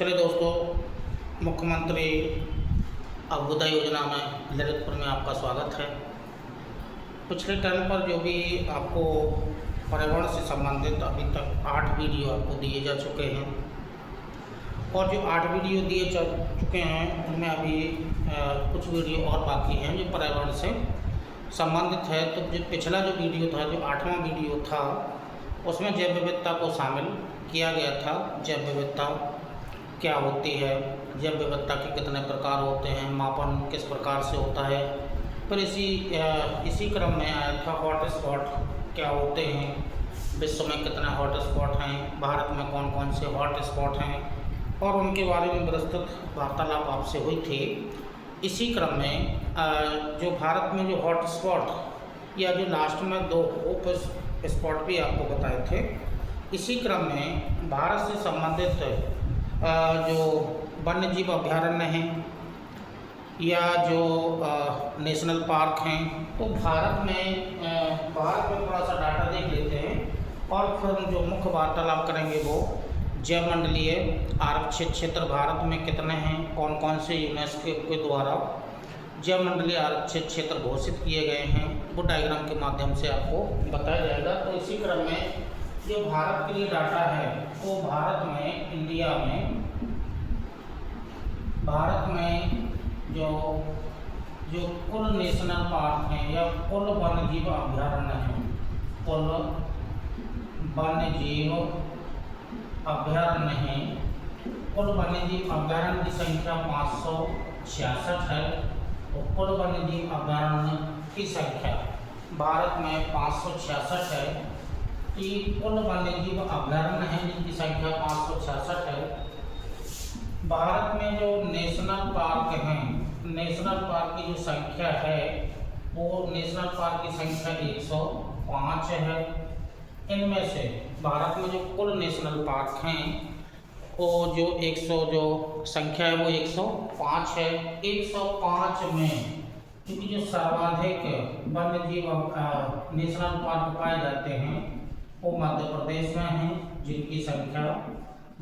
चलिए दोस्तों, मुख्यमंत्री अभ्युदय योजना में ललितपुर में आपका स्वागत है। पिछले टर्म पर जो भी आपको पर्यावरण से संबंधित अभी तक 8 वीडियो आपको दिए जा चुके हैं और जो 8 वीडियो दिए जा चुके हैं उनमें अभी कुछ वीडियो और बाकी हैं जो पर्यावरण से संबंधित है। तो जो पिछला जो वीडियो था, जो 8वां वीडियो था, उसमें जैव विविधता को शामिल किया गया था। जैव विविधता क्या होती है, जैव विविधता के कितने प्रकार होते हैं, मापन किस प्रकार से होता है। फिर इसी क्रम में आया था हॉट स्पॉट क्या होते हैं, विश्व में कितने हॉट स्पॉट हैं, भारत में कौन कौन से हॉट स्पॉट हैं, और उनके बारे में विस्तृत वार्तालाप आपसे हुई थी। इसी क्रम में जो भारत में जो हॉट स्पॉट या जो लास्ट में 2 होप स्पॉट भी आपको बताए थे, इसी क्रम में भारत से संबंधित जो वन्य जीव अभ्यारण्य हैं या जो नेशनल पार्क हैं, तो भारत में थोड़ा सा डाटा देख लेते हैं और फिर जो मुख्य वार्तालाप करेंगे वो जैव मंडलीय आरक्षित क्षेत्र भारत में कितने हैं, कौन कौन से यूनेस्को के द्वारा जैव मंडलीय आरक्षित क्षेत्र घोषित किए गए हैं, वो डायग्राम के माध्यम से आपको बताया जाएगा। तो इसी क्रम में जो भारत के लिए डाटा है वो भारत में जो कुल नेशनल पार्क हैं या कुल वन्य जीव अभ्यारण्य हैं, कुल वन्य जीव अभ्यारण्य हैं, कुल वन्य जीव अभ्यारण्य की संख्या 566 है। तो कुल वन्य जीव अभ्यारण्य की संख्या भारत में 566 है। कि कुल वन्य जीव अभ्यारण्य हैं जिनकी संख्या 566 है। भारत में जो नेशनल पार्क हैं, नेशनल पार्क की जो संख्या है वो नेशनल पार्क की संख्या 105 है। इनमें से भारत में जो कुल नेशनल पार्क हैं वो जो संख्या है वो 105 है। 105 में क्योंकि जो सर्वाधिक वन्य जीव नेशनल पार्क पाए जाते हैं वो मध्य प्रदेश में हैं जिनकी संख्या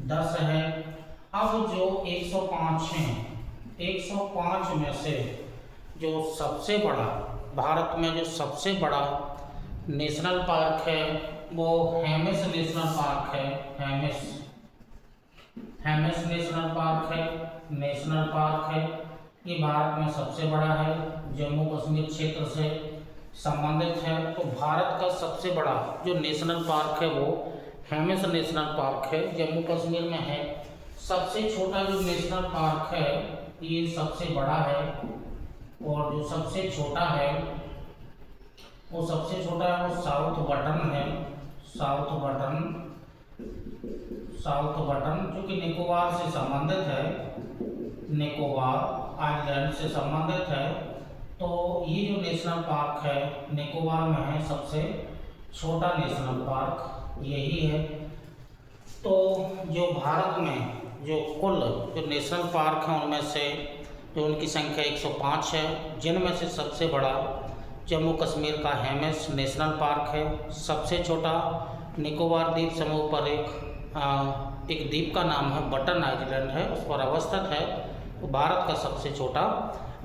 10 है। अब जो 105 हैं, 105 में से जो सबसे बड़ा भारत में जो सबसे बड़ा नेशनल पार्क है वो हेमिस नेशनल पार्क है। हेमिस नेशनल पार्क है, नेशनल पार्क है। ये भारत में सबसे बड़ा है, जम्मू कश्मीर क्षेत्र से संबंधित है। तो भारत का सबसे बड़ा जो नेशनल पार्क है वो हेमिस नेशनल पार्क है, जम्मू कश्मीर में है। सबसे छोटा जो नेशनल पार्क है ये सबसे बड़ा है, और जो सबसे छोटा है वो साउथ बटन है। साउथ बटन जो कि निकोबार से संबंधित है, निकोबार आइलैंड से संबंधित है। तो ये जो नेशनल पार्क है निकोबार में है, सबसे छोटा नेशनल पार्क यही है। तो जो भारत में जो कुल जो नेशनल पार्क हैं उनमें से जो उनकी संख्या 105 है, जिनमें से सबसे बड़ा जम्मू कश्मीर का हेमिस नेशनल पार्क है। सबसे छोटा निकोबार द्वीप समूह पर एक द्वीप का नाम है बटन आइलैंड है, उस पर अवस्थित है। तो भारत का सबसे छोटा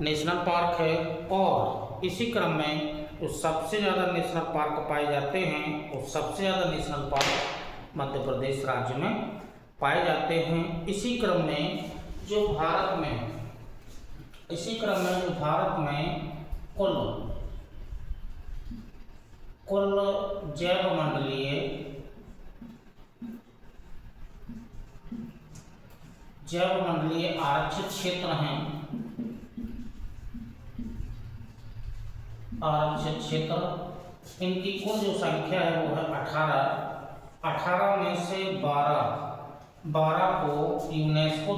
नेशनल पार्क है। और इसी क्रम में जो सबसे ज़्यादा नेशनल पार्क पाए जाते हैं वो सबसे ज़्यादा नेशनल पार्क मध्य प्रदेश राज्य में पाए जाते हैं। इसी क्रम में जो भारत में कुल जैव मंडलीय आरक्षित क्षेत्र हैं, आरक्षित क्षेत्र इनकी कुल जो संख्या है वो है 18 में से 12 को यूनेस्को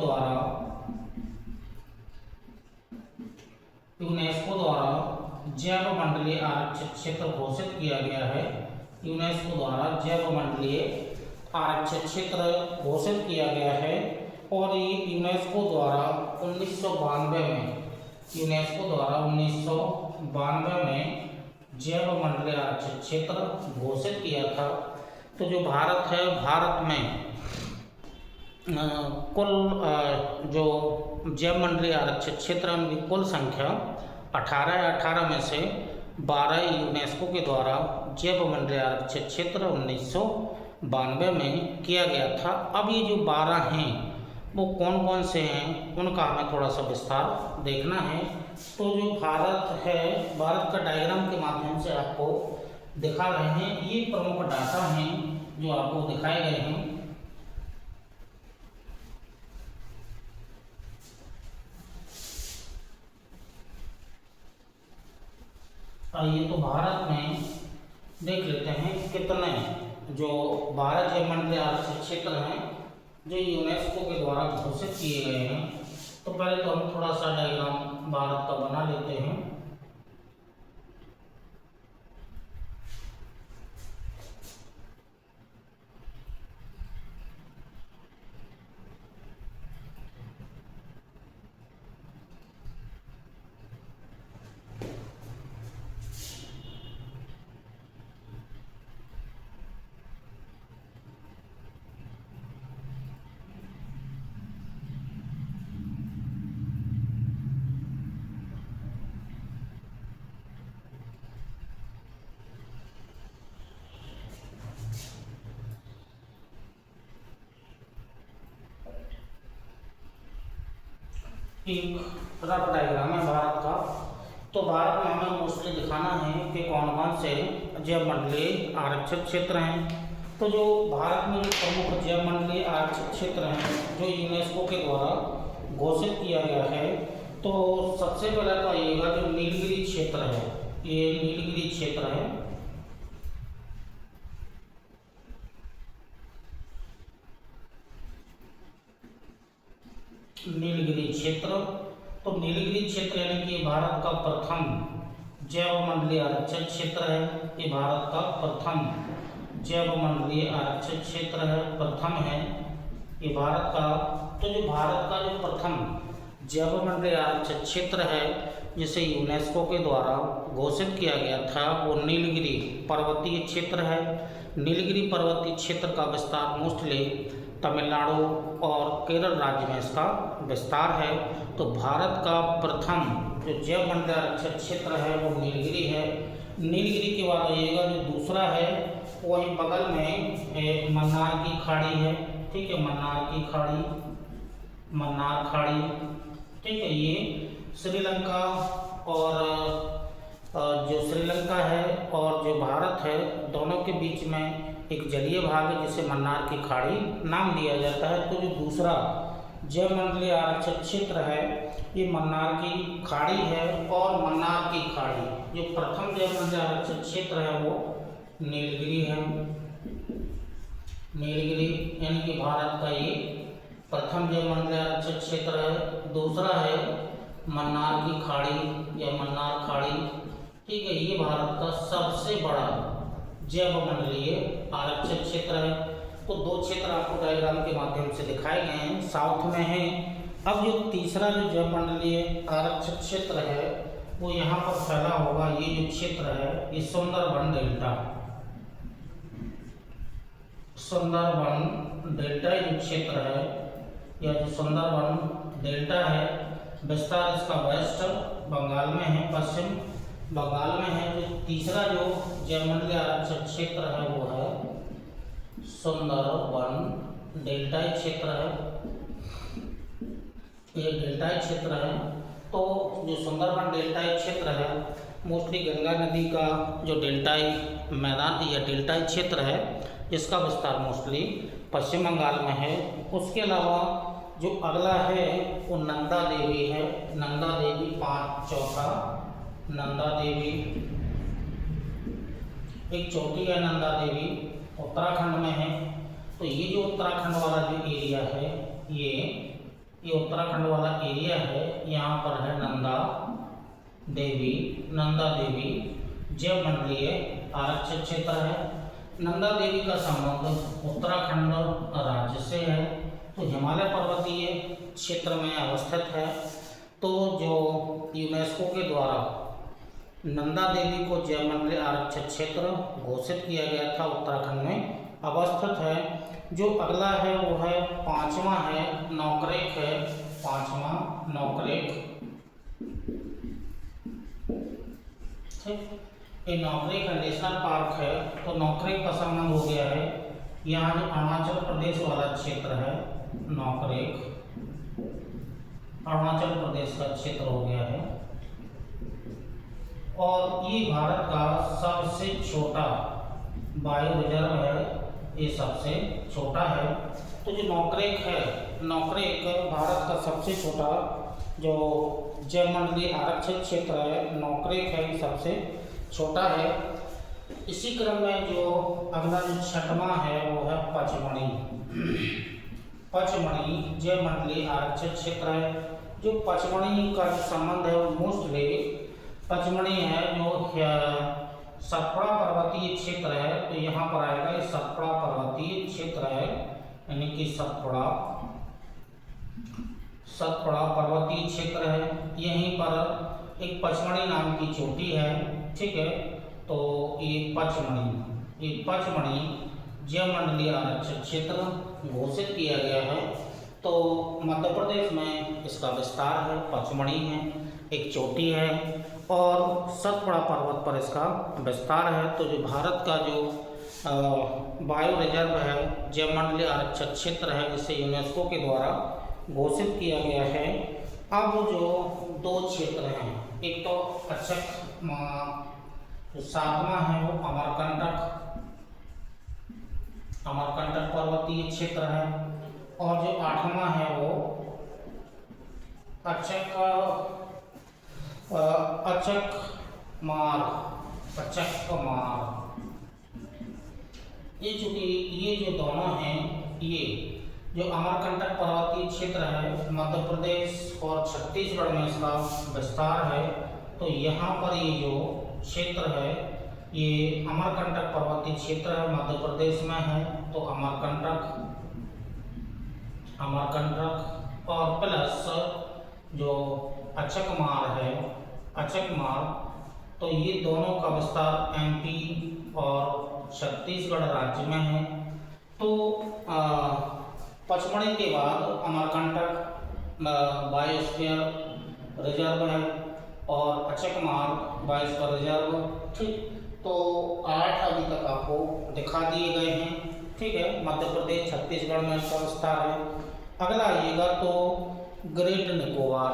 द्वारा जैव मंडलीय आरक्षित क्षेत्र घोषित किया गया है। यूनेस्को द्वारा जैव मंडलीय आरक्षित क्षेत्र घोषित किया गया है। और ये यूनेस्को द्वारा 1992 में जैव मंडलीय आरक्षित क्षेत्र घोषित किया था। तो जो भारत है, भारत में कुल जो जैव मंडलीय आरक्षित क्षेत्र है उनकी कुल संख्या 18 है। 18 में से 12 यूनेस्को के द्वारा जैव मंडलीय आरक्षित क्षेत्र 1992 में किया गया था। अब ये जो 12 हैं वो कौन कौन से हैं उनका हमें थोड़ा सा विस्तार देखना है। तो जो भारत है, भारत का डायग्राम के माध्यम से आपको दिखा रहे हैं, ये प्रमुख डाटा हैं जो आपको दिखाए गए हैं। आइए तो भारत में देख लेते हैं कितने जो 12 जैव मंडलीय आरक्षित क्षेत्र हैं जो यूनेस्को के द्वारा घोषित किए गए हैं। तो पहले तो हम थोड़ा सा डायग्राम भारत का बना लेते हैं। एक रफ डायग्राम है भारत का। तो भारत में हमें मोस्टली दिखाना है कि कौन कौन से जैव मंडलीय आरक्षित क्षेत्र हैं। तो जो भारत में जो प्रमुख जैव मंडलीय आरक्षित क्षेत्र हैं जो यूनेस्को के द्वारा घोषित किया गया है, तो सबसे पहले तो आइएगा जो नीलगिरी क्षेत्र है, ये नीलगिरी क्षेत्र है। नीलगिरी क्षेत्र, तो नीलगिरी क्षेत्र यानी कि भारत का प्रथम जैव मंडलीय आरक्षित क्षेत्र है। ये भारत का प्रथम जैव मंडलीय आरक्षित क्षेत्र है, प्रथम है ये भारत का। तो जो भारत का जो प्रथम जैव मंडलीय आरक्षित क्षेत्र है जिसे यूनेस्को के द्वारा घोषित किया गया था वो नीलगिरी पर्वतीय क्षेत्र है। नीलगिरी पर्वतीय क्षेत्र का विस्तार मोस्टली तमिलनाडु और केरल राज्य में इसका विस्तार है। तो भारत का प्रथम जो जैव मंडलीय आरक्षित क्षेत्र है वो नीलगिरी है। नीलगिरी के बाद आइएगा जो दूसरा है वही बगल में एक मन्नार की खाड़ी है, ठीक है, मन्नार की खाड़ी, मन्नार खाड़ी, ठीक है। ये श्रीलंका और जो श्रीलंका है और जो भारत है दोनों के बीच में एक जलीय भाग है जिसे मन्नार की खाड़ी नाम दिया जाता है। तो जो दूसरा जैव मंडलीय आरक्षित क्षेत्र है ये मन्नार की खाड़ी है। और मन्नार की खाड़ी जो प्रथम जैव मंडलीय आरक्षित क्षेत्र है वो नीलगिरी है। नीलगिरी यानी कि भारत का ये प्रथम जैव मंडलीय आरक्षित क्षेत्र है। दूसरा है मन्नार की खाड़ी या मन्नार खाड़ी, ठीक है। ये भारत का सबसे बड़ा जैव मंडलीय आरक्षित क्षेत्र है। तो दो क्षेत्र आपको डायग्राम के माध्यम से दिखाए गए हैं, साउथ में है। अब जो तीसरा जो जैव मंडलीय आरक्षित क्षेत्र है वो यहाँ पर फैला होगा। ये जो क्षेत्र है ये सुंदरबन डेल्टा, सुंदरबन डेल्टा जो क्षेत्र है या जो सुंदरबन डेल्टा है, विस्तार इसका वेस्ट बंगाल में है, पश्चिम बंगाल में है। जो तीसरा जो जैव मंडलीय आरक्षित क्षेत्र है वो है सुंदरबन डेल्टाई क्षेत्र है, ये डेल्टाई क्षेत्र है। तो जो सुंदरबन डेल्टाई क्षेत्र है मोस्टली गंगा नदी का जो डेल्टाई मैदान या डेल्टाई क्षेत्र है जिसका विस्तार मोस्टली पश्चिम बंगाल में है। उसके अलावा जो अगला है वो नंदा देवी है। नंदा देवी चौथा नंदा देवी, एक चौथी है नंदा देवी, उत्तराखंड में है। तो ये जो उत्तराखंड वाला जो एरिया है ये उत्तराखंड वाला एरिया है, यहाँ पर है नंदा देवी। नंदा देवी जैव मंडलीय आरक्षित क्षेत्र है। नंदा देवी का संबंध उत्तराखंड राज्य से है, तो हिमालय पर्वतीय क्षेत्र में अवस्थित है। तो जो यूनेस्को के द्वारा नंदा देवी को जैव मंडलीय आरक्षित क्षेत्र घोषित किया गया था उत्तराखंड में अवस्थित है। जो अगला है वो है पांचवा है नौकरेक है, पांचवा नौकरेक। ठीक, ये नौकरेक का नेशनल पार्क है। तो नौकरेक का संबंध हो गया है यहाँ जो अरुणाचल प्रदेश वाला क्षेत्र है, नौकरेक अरुणाचल प्रदेश का क्षेत्र हो गया है। और ये भारत का सबसे छोटा बायो रिजर्व है, ये सबसे छोटा है। तो जो नौकरेक है, नौकरेक भारत का सबसे छोटा जो जयमंडली आरक्षित क्षेत्र है, नौकरेक है, ये सबसे छोटा है। इसी क्रम में जो अगला जो छठवां है वो है पचमढ़ी। पचमढ़ी जयमंडली आरक्षित क्षेत्र है। जो पचमढ़ी का जो संबंध है वो मोस्टली पचमढ़ी है जो सतपुड़ा पर्वतीय क्षेत्र है। तो यहाँ पर आएगा ये सतपुड़ा पर्वतीय क्षेत्र है, यानी कि सतपुड़ा पर्वतीय क्षेत्र है। यहीं पर एक पचमढ़ी नाम की चोटी है। ठीक है, तो ये पचमढ़ी जयमंडलीय आरक्षित क्षेत्र घोषित किया गया है। तो मध्य प्रदेश में इसका विस्तार है, पचमढ़ी है, एक चोटी है और सतपुड़ा पर्वत पर इसका विस्तार है। तो जो भारत का जो बायो रिजर्व है, जयमंडलीय आरक्षित क्षेत्र है, जिसे यूनेस्को के द्वारा घोषित किया गया है। अब जो दो क्षेत्र हैं, एक तो अचक जो सातवां है वो अमरकंटक पर्वतीय क्षेत्र है और जो आठवां है वो अचकमार। ये चूंकि ये जो दोनों हैं, ये जो अमरकंटक पर्वतीय क्षेत्र है मध्य प्रदेश और छत्तीसगढ़ में इसका विस्तार है। तो यहाँ पर ये जो क्षेत्र है ये अमरकंटक पर्वतीय क्षेत्र है, मध्य प्रदेश में है। तो अमरकंटक और प्लस जो अचकमार, तो ये दोनों का विस्तार एमपी और छत्तीसगढ़ राज्य में है। तो पचमढ़ी के बाद अमरकंटक बायोस्फीयर रिजर्व है और अचकमार बायोस्फीयर रिजर्व। ठीक, तो 8 अभी तक आपको दिखा दिए गए हैं। ठीक है, मध्य प्रदेश छत्तीसगढ़ में इसका विस्तार है। अगला आइएगा तो ग्रेट निकोबार।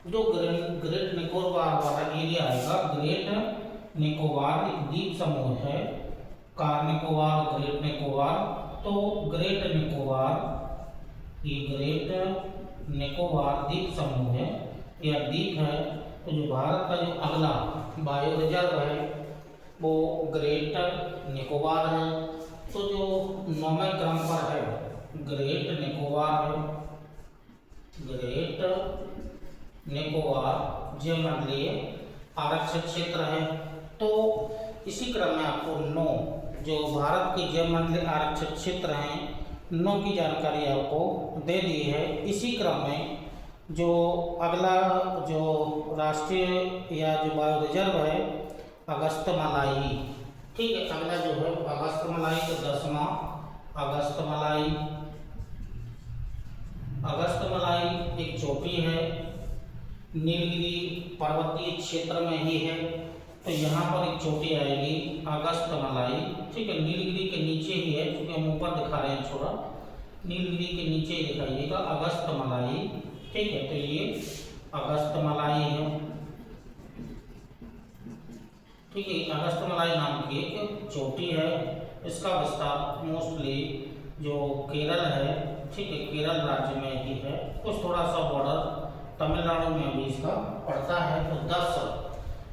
जो ग्रेट निकोबार वाला एरिया आएगा, ग्रेट निकोबार एक द्वीप समूह है, कार निकोबार, ग्रेट निकोबार। तो ग्रेट निकोबार द्वीप समूह है या द्वीप है। तो जो भारत का जो अगला बायो रिजर्व है वो ग्रेट निकोबार है। तो जो 9वें क्रम पर है ग्रेट निकोबार है, ग्रेट निकोबार जयमंडलीय आरक्षित क्षेत्र है। तो इसी क्रम में आपको 9 जो भारत के जयमंडलीय आरक्षित क्षेत्र हैं 9 की जानकारी आपको दे दी है। इसी क्रम में जो अगला जो राष्ट्रीय या जो बायो रिजर्व है अगस्त्यमलाई। ठीक है, अगला जो है अगस्त्यमलाई, तो 10वां अगस्त्यमलाई एक चोटी है, नीलगिरी पर्वतीय क्षेत्र में ही है। तो यहाँ पर एक चोटी आएगी अगस्त्यमलाई। ठीक है, नीलगिरी के नीचे ही है, क्योंकि हम ऊपर दिखा रहे हैं छोड़ा, नीलगिरी के नीचे ही दिखाइएगा अगस्त्यमलाई। ठीक है, तो ये अगस्त्यमलाई है। ठीक है, अगस्त्यमलाई नाम की एक चोटी है। इसका विस्तार मोस्टली जो केरल है, ठीक है, केरल राज्य में ही है। कुछ थोड़ा सा बॉर्डर तमिलनाडु में भी इसका पड़ता है। तो 10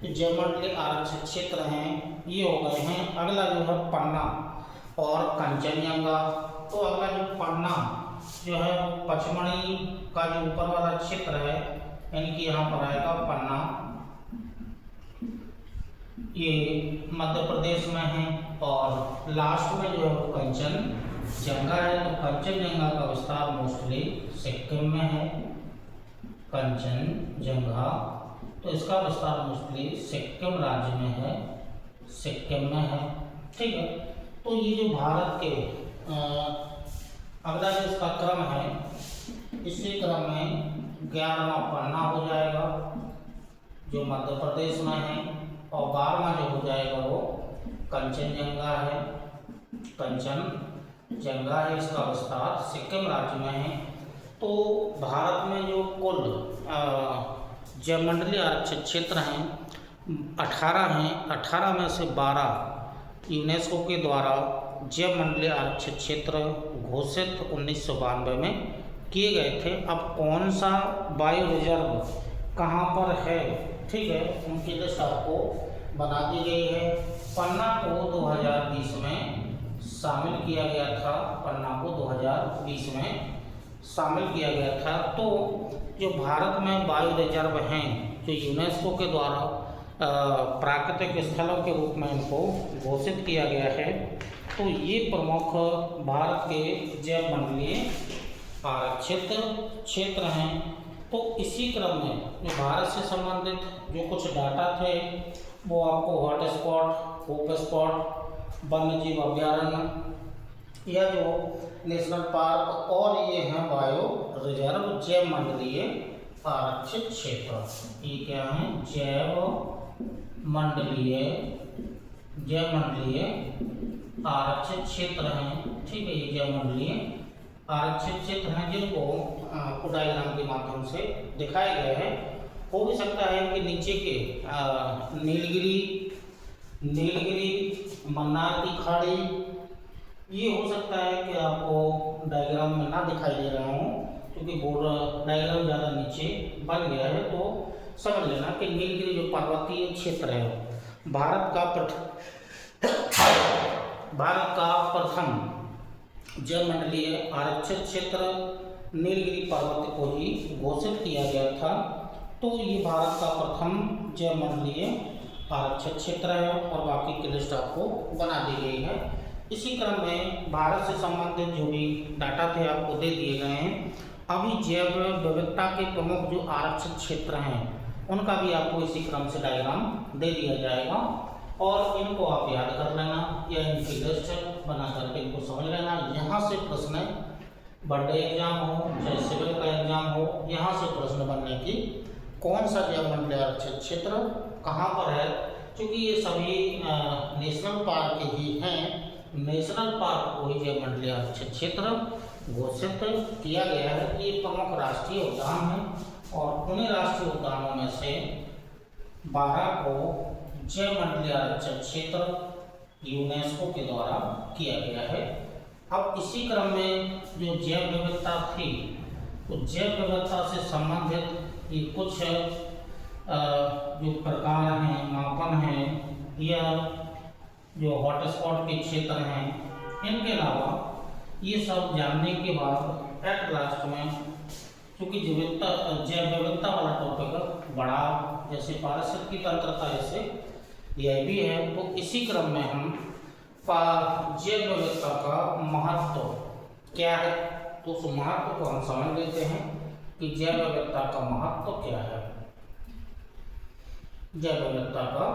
जयमंडलीय आरक्षित क्षेत्र हैं, ये हो गए हैं। अगला जो है पन्ना और कंचनजंगा। तो अगला जो पन्ना जो है पचमढ़ी का जो ऊपर वाला क्षेत्र है, यानी कि यहाँ पर आएगा पन्ना, ये मध्य प्रदेश में है। और लास्ट में जो है कंचनजंगा है। तो कंचनजंगा का विस्तार मोस्टली सिक्किम में है, कंचनजंगा। तो इसका विस्तार मोस्टली सिक्किम राज्य में है, ठीक है। तो ये जो भारत के अगला जो इसका क्रम है, इसी क्रम में 11वां पन्ना हो जाएगा जो मध्य प्रदेश में है, और 12वां जो हो जाएगा वो कंचनजंगा है। कंचनजंगा है, इसका विस्तार सिक्किम राज्य में है। तो भारत में जो कुल जैवमंडलीय आरक्षित क्षेत्र हैं 18 हैं। 18 में से 12 यूनेस्को के द्वारा जैवमंडलीय आरक्षित क्षेत्र घोषित 1992 में किए गए थे। अब कौन सा बायो रिजर्व कहाँ पर है, ठीक है, उनकी लिस्ट आपको बना दी गई है। पन्ना को 2020 में शामिल किया गया था, पन्ना को 2020 में शामिल किया गया था। तो जो भारत में बायो रिजर्व हैं, जो यूनेस्को के द्वारा प्राकृतिक स्थलों के रूप में इनको घोषित किया गया है, तो ये प्रमुख भारत के जैवमंडलीय आरक्षित क्षेत्र हैं। तो इसी क्रम में जो भारत से संबंधित जो कुछ डाटा थे वो आपको हॉटस्पॉट, होप स्पॉट, वन्यजीव अभ्यारण्य या जो नेशनल पार्क और ये हैं बायो रिजर्व जैवमंडलीय आरक्षित क्षेत्र। ये क्या है? जैवमंडलीय आरक्षित क्षेत्र हैं, ठीक है। ये जैवमंडलीय आरक्षित क्षेत्र हैं जिनको डायग्राम के माध्यम से दिखाए गए हैं। हो भी सकता है कि नीचे के नीलगिरी, मन्नार की खाड़ी, ये हो सकता है कि आपको डायग्राम में ना दिखाई दे रहा हो क्योंकि बोर्ड डायग्राम ज़्यादा नीचे बन गया है। तो समझ लेना कि नीलगिरी जो पर्वतीय क्षेत्र है भारत का प्रथम जैवमंडलीय आरक्षित क्षेत्र नीलगिरी पर्वत को ही घोषित किया गया था। तो ये भारत का प्रथम जैवमंडलीय आरक्षित क्षेत्र है और बाकी की लिस्ट आपको बना दी गई है। इसी क्रम में भारत से संबंधित जो भी डाटा थे आपको दे दिए गए हैं। अभी जैव विविधता के प्रमुख जो आरक्षित क्षेत्र हैं उनका भी आपको इसी क्रम से डायग्राम दे दिया जाएगा और इनको आप याद कर लेना या इनकी लिस्ट बना करके इनको समझ लेना। यहाँ से प्रश्न बर्थडे एग्जाम हो चाहे सिविल का एग्जाम हो, यहाँ से प्रश्न बनने की कौन सा जैवमंडलीय आरक्षित क्षेत्र कहाँ पर है, क्योंकि ये सभी नेशनल पार्क ही हैं। नेशनल पार्क को ही जैवमंडलीय आरक्षित क्षेत्र घोषित किया गया है। ये प्रमुख राष्ट्रीय उद्यान है और उन्हीं राष्ट्रीय उद्यानों में से 12 को जैवमंडलीय आरक्षित क्षेत्र यूनेस्को के द्वारा किया गया है। अब इसी क्रम में जो जैव विविधता थी, तो जैव विविधता से संबंधित ये कुछ जो प्रकार हैं, मापन हैं या जो हॉटस्पॉट के क्षेत्र हैं, इनके अलावा ये सब जानने के बाद एट लास्ट में क्योंकि जैव विविधता वाला टॉपिक बड़ा जैसे पारिस्थितिकी तंत्रता ऐसे यह भी है, तो इसी क्रम में हम जैव विविधता का महत्व क्या है तो उस महत्व को हम समझ लेते हैं कि जैव विविधता का महत्व क्या है। जैव विविधता का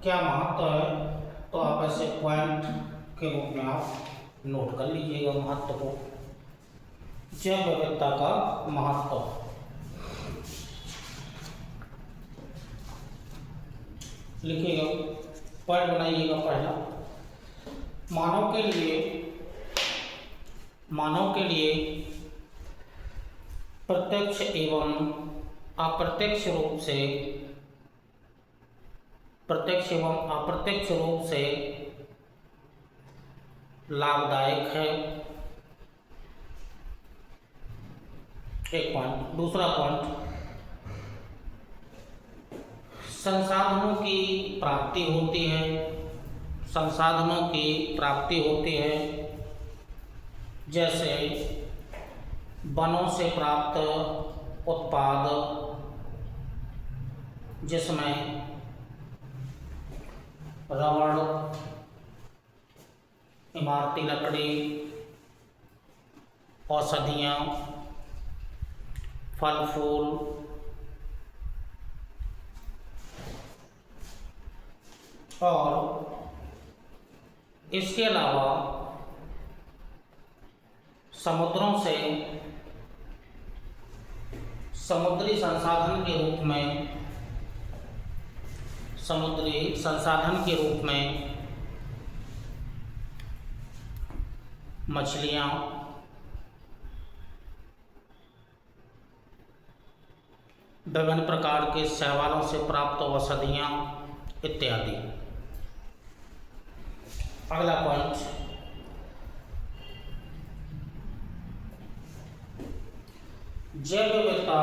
क्या महत्व है, तो आप ऐसे पॉइंट के रूप में आप नोट कर लीजिएगा महत्व को। जैव विविधता का महत्व, लिखिएगा, पॉइंट बनाइएगा। पहला, मानव के लिए प्रत्यक्ष एवं अप्रत्यक्ष रूप से लाभदायक है। एक पॉइंट। दूसरा पॉइंट, संसाधनों की प्राप्ति होती है, जैसे वनों से प्राप्त उत्पाद जिसमें रबड़, इमारती लकड़ी, औषधियाँ, फल फूल, और इसके अलावा समुद्रों से समुद्री संसाधन के रूप में मछलियाँ, विभिन्न प्रकार के शैवालों से प्राप्त औषधियाँ इत्यादि। अगला पॉइंट, जैव विविधता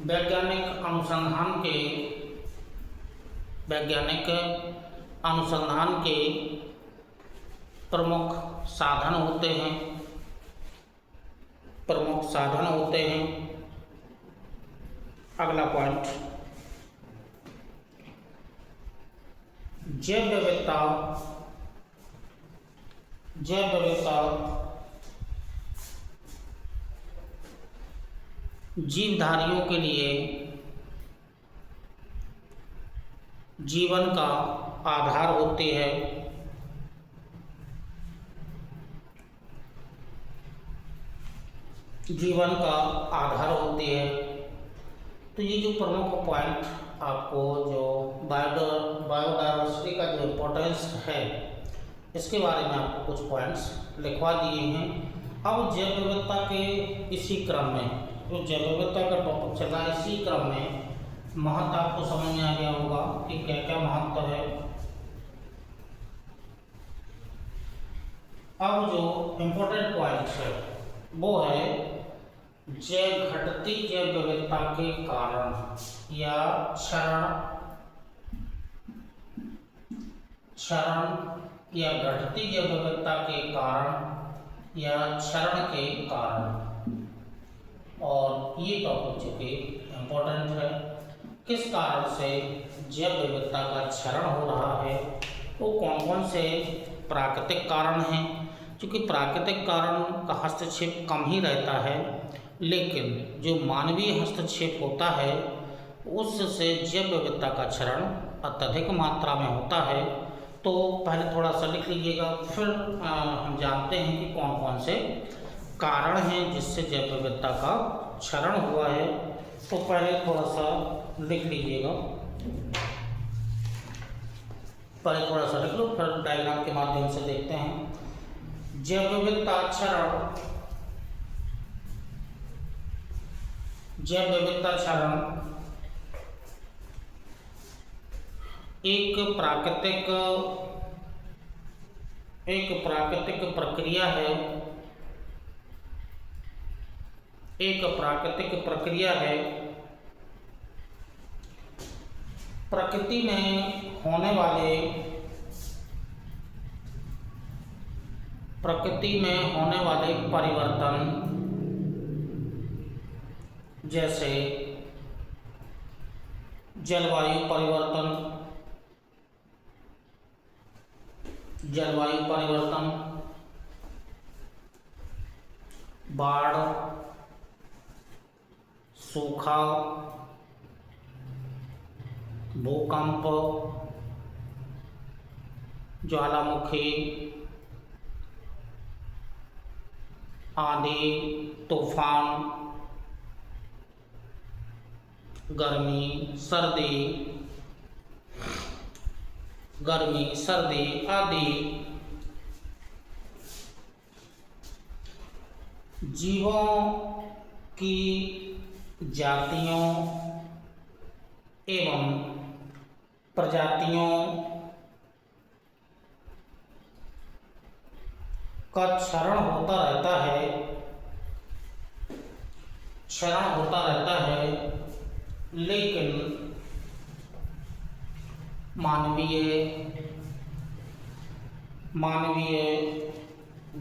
वैज्ञानिक अनुसंधान के प्रमुख साधन होते हैं। अगला पॉइंट, जैव विविधता जीवधारियों के लिए जीवन का आधार होती है। तो ये जो प्रमुख पॉइंट आपको जो बायोडायवर्सिटी का जो इम्पोर्टेंस है, इसके बारे में आपको कुछ पॉइंट्स लिखवा दिए हैं। अब जैव विविधता के इसी क्रम में, जो जैव विविधता का टॉपिक चल रहा है, इसी क्रम में महत्व आपको समझ में आ गया होगा कि क्या क्या महत्व है। अब जो इम्पोर्टेंट पॉइंट है वो है घटती जैव विविधता के कारण या क्षरण या घटती जैव विविधता के कारण या क्षरण के कारण, और ये टॉपिक चूँकि इम्पोर्टेंट है। किस कारण से जैव विविधता का क्षरण हो रहा है, वो कौन कौन से प्राकृतिक कारण हैं। क्योंकि प्राकृतिक कारण का हस्तक्षेप कम ही रहता है, लेकिन जो मानवीय हस्तक्षेप होता है उससे जैव विविधता का क्षरण अत्यधिक मात्रा में होता है। तो पहले थोड़ा सा लिख लीजिएगा, फिर हम जानते हैं कि कौन कौन से कारण हैं जिससे जैव विविधता का क्षरण हुआ है। तो पहले थोड़ा सा लिख लीजिएगा, फिर डायग्राम के माध्यम से देखते हैं। जैव विविधता क्षरण एक प्राकृतिक प्रक्रिया है। प्रकृति में होने वाले परिवर्तन, जैसे जलवायु परिवर्तन, बाढ़, सूखा, भूकंप, ज्वालामुखी, आंधी, तूफान, गर्मी, सर्दी आदि जीवों की जातियों एवं प्रजातियों का क्षरण होता रहता है, लेकिन मानवीय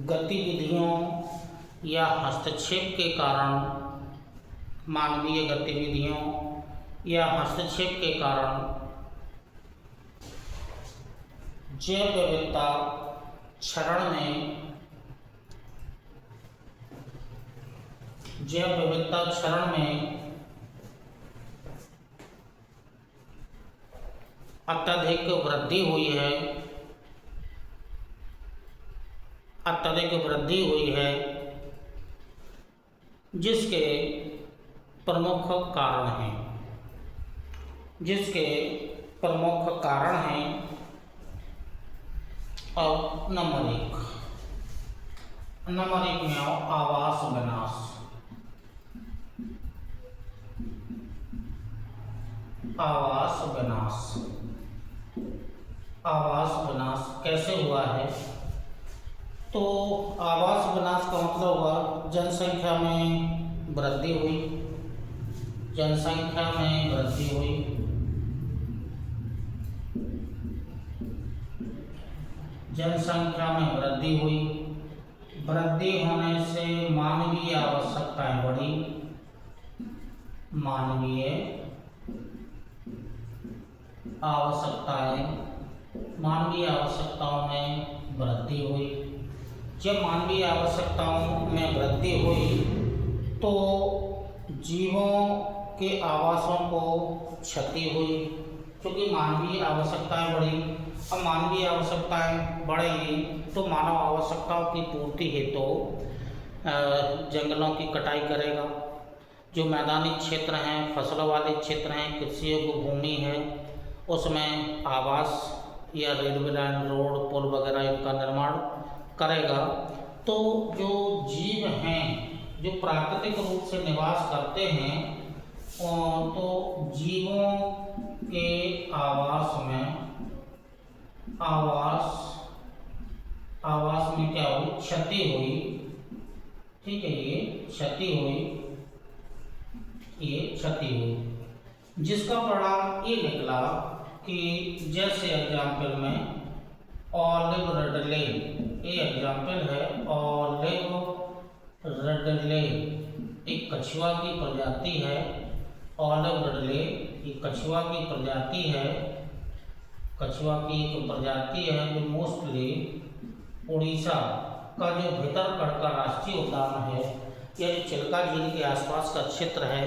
गतिविधियों या हस्तक्षेप के कारण जैव विविधता क्षरण में अत्यधिक वृद्धि हुई है। अत्यधिक वृद्धि हुई है, जिसके प्रमुख कारण हैं, अब नंबर एक में आओ, आवास विनाश। आवास विनाश कैसे हुआ है? तो आवास विनाश का मतलब हुआ जनसंख्या में वृद्धि हुई, वृद्धि होने से मानवीय आवश्यकताएं बढ़ी, मानवीय आवश्यकताओं में वृद्धि हुई। जब मानवीय आवश्यकताओं में वृद्धि हुई तो जीवों के आवासों को क्षति हुई, क्योंकि मानवीय आवश्यकताएं बढ़ी। अब मानवीय आवश्यकताएं बढ़ेंगी तो मानव आवश्यकताओं की पूर्ति हेतु जंगलों की कटाई करेगा। जो मैदानी क्षेत्र हैं, फसलों वाले क्षेत्र हैं, कृषि योग्य भूमि है, उसमें आवास या रेलवे लाइन, रोड, पुल वगैरह इनका निर्माण करेगा। तो जो जीव हैं जो प्राकृतिक रूप से निवास करते हैं, तो जीवों के आवास में क्या हुई? क्षति हुई। ठीक है, ये क्षति हुई, जिसका परिणाम ये निकला कि जैसे एग्जाम्पल में ऑलिव रिडले, ये एग्जाम्पल है, ऑलिव रिडले एक कछुआ की प्रजाति है। ऑलिव रिडले ये कछुआ की एक प्रजाति है जो मोस्टली उड़ीसा का जो भितरकड़ का राष्ट्रीय उद्यान है या जो चिल्का झील के आसपास का क्षेत्र है,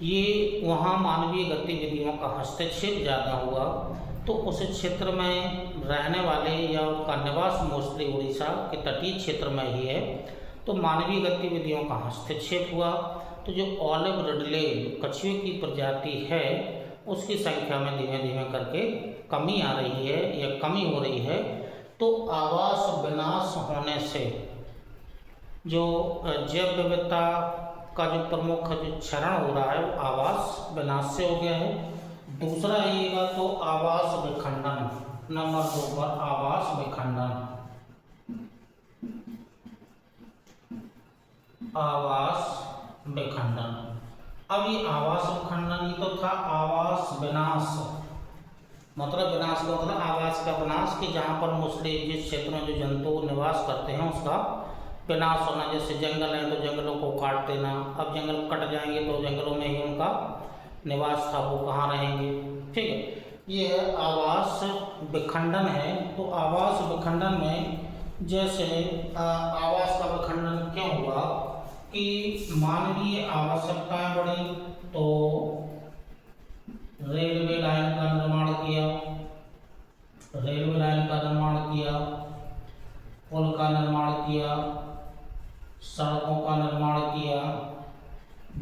ये वहाँ मानवीय गतिविधियों का हस्तक्षेप ज़्यादा हुआ, तो उस क्षेत्र में रहने वाले या उनका निवास मोस्टली उड़ीसा के तटीय क्षेत्र में ही है, तो मानवीय गतिविधियों का हस्तक्षेप हुआ। तो जो ऑलिव रिडले कछुए की प्रजाति है, उसकी संख्या में धीमे धीमे करके कमी आ रही है या कमी हो रही है। तो आवास विनाश होने से जो जैव विविधता का जो प्रमुख जो क्षरण हो रहा है, आवास विनाश से हो गया है। दूसरा आइएगा तो आवास विखंडन, नंबर 2 पर आवास विखंडन। अब ये आवास विखंडन, ये तो था आवास विनाश, मतलब विनाश का मतलब आवास का विनाश, कि जहाँ पर मोस्टली जिस क्षेत्र में जो जंतु निवास करते हैं उसका विनाश होना। जैसे जंगल है तो जंगलों को काट देना, अब जंगल कट जाएंगे तो जंगलों में ही उनका निवास था, वो कहाँ रहेंगे। ठीक है, ये है आवास विखंडन है। तो आवास विखंडन में जैसे आवास का विखंडन क्यों हुआ कि मानवीय आवश्यकताएं बढ़ी, तो रेलवे लाइन का निर्माण किया, पुल का निर्माण किया, सड़कों का निर्माण किया,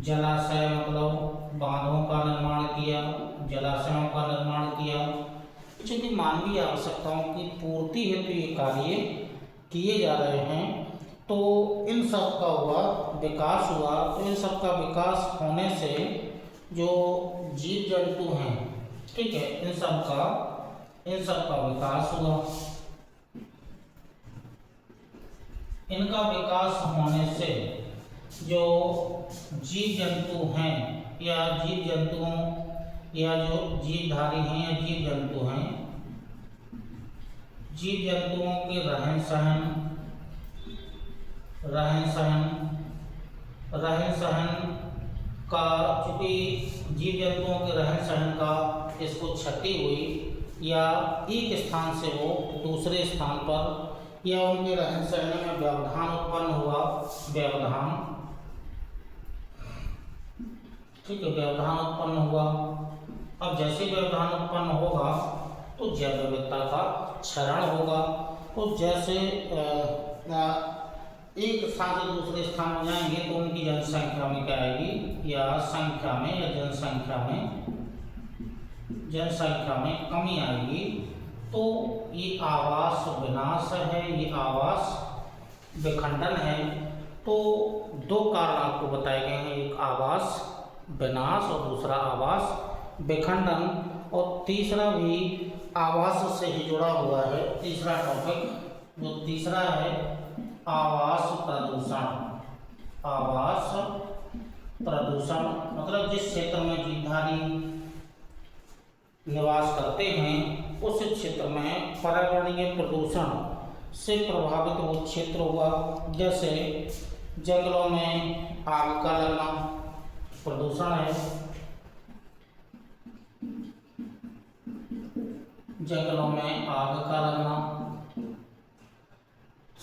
जलाशय मतलब बांधों का निर्माण किया, जलाशयों का निर्माण किया। चूँकि मानवीय आवश्यकताओं की पूर्ति हेतु ये कार्य किए जा रहे हैं, तो इन सब का विकास हुआ। तो इन सब का विकास होने से जो जीव जंतु हैं, ठीक है, इन सब का विकास हुआ। इनका विकास होने से जो जीव जंतु हैं या जो जीवधारी हैं या जीव जंतुओं के रहन सहन का, चूँकि जीव जंतुओं के रहन सहन का इसको क्षति हुई या एक स्थान से वो दूसरे स्थान पर या उनके रहन सहन में व्यवधान उत्पन्न हुआ, ठीक है, व्यवधान उत्पन्न हुआ। अब जैसे व्यवधान उत्पन्न होगा तो जैव विविधता का क्षरण होगा। तो जैसे एक स्थान से दूसरे स्थान में जाएंगे तो उनकी जनसंख्या में क्या आएगी, या संख्या में या जनसंख्या में कमी आएगी। तो ये आवास विनाश है, ये आवास विखंडन है। तो दो कारण आपको बताए गए हैं, एक आवास विनाश और दूसरा आवास विखंडन, और तीसरा भी आवास से ही जुड़ा हुआ है। तीसरा टॉपिक जो तीसरा है आवास प्रदूषण। आवास प्रदूषण मतलब जिस क्षेत्र में जीवधारी निवास करते हैं उस क्षेत्र में पर्यावरणीय प्रदूषण से प्रभावित वो क्षेत्र हुआ। जैसे जंगलों में आग का लगना प्रदूषण है, जंगलों में आग का लगना,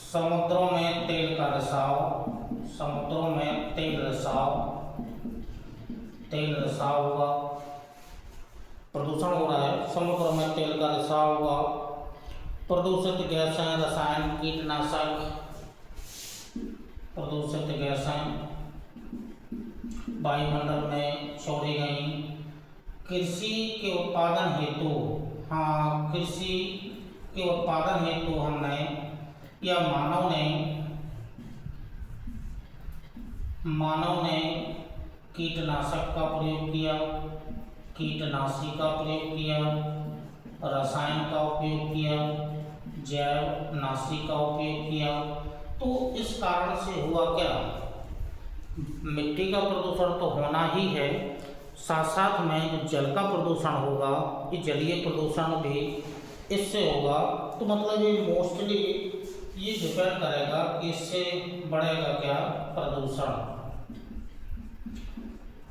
समुद्रों में तेल का रिसाव, समुद्रों में तेल रिसाव हुआ, प्रदूषण हो रहा है, समुद्रों में तेल का रिसाव हुआ। प्रदूषित गैसें, रसायन, कीटनाशक, प्रदूषित गैसें वायुमंडल में छोड़ी गई। कृषि के उत्पादन हेतु, कृषि के उत्पादन हेतु हमने या मानव ने कीटनाशक का प्रयोग किया, कीटनाशी का प्रयोग किया, रसायन का उपयोग किया, जैवनाशी का उपयोग किया। तो इस कारण से हुआ क्या, मिट्टी का प्रदूषण तो होना ही है, साथ साथ में जो जल का प्रदूषण होगा, ये जलीय प्रदूषण भी इससे होगा। तो मतलब ये मोस्टली ये डिपेंड करेगा कि इससे बढ़ेगा क्या, प्रदूषण।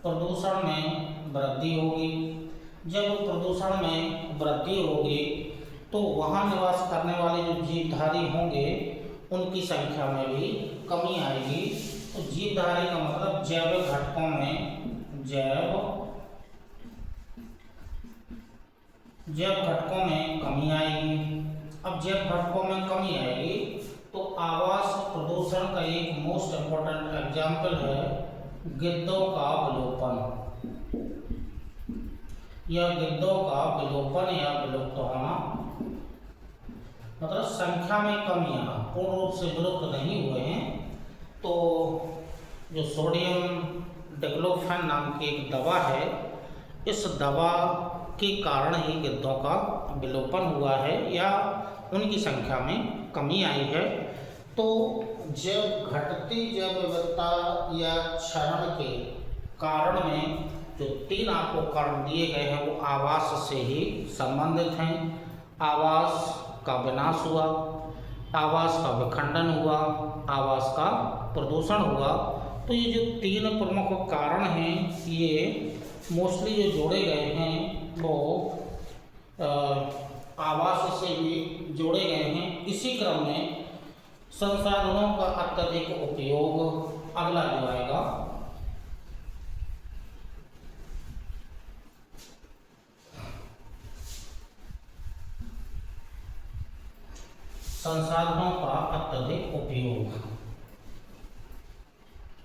प्रदूषण में वृद्धि होगी। जब प्रदूषण में वृद्धि होगी तो वहाँ निवास करने वाले जो जीवधारी होंगे उनकी संख्या में भी कमी आएगी। तो जीवधारी का मतलब जैविक घटकों में जैव घटकों में कमी आएगी। अब जैव घटकों में कमी आएगी तो आवास प्रदूषण का एक मोस्ट इम्पोर्टेंट एग्जाम्पल है गिद्धों का विलोपन, या गिद्धों का विलोपन या विलुप्त होना, मतलब संख्या में कमी आना, पूर्ण रूप से विलुप्त नहीं हुए हैं। तो जो सोडियम डिक्लोफेन नाम की एक दवा है, इस दवा के कारण ही गिद्धों का विलोपन हुआ है या उनकी संख्या में कमी आई है। तो जब घटती जैव विविधता या क्षरण के कारण में जो तीन आपको कारण दिए गए हैं वो आवास से ही संबंधित हैं। आवास का विनाश हुआ, आवास का विखंडन हुआ, आवास का प्रदूषण हुआ। तो ये जो तीन प्रमुख कारण हैं ये मोस्टली जो जोड़े गए हैं वो आवास से भी जोड़े गए हैं। इसी क्रम में संसाधनों का अत्यधिक उपयोग अगला जो आएगा, संसाधनों का अत्यधिक उपयोग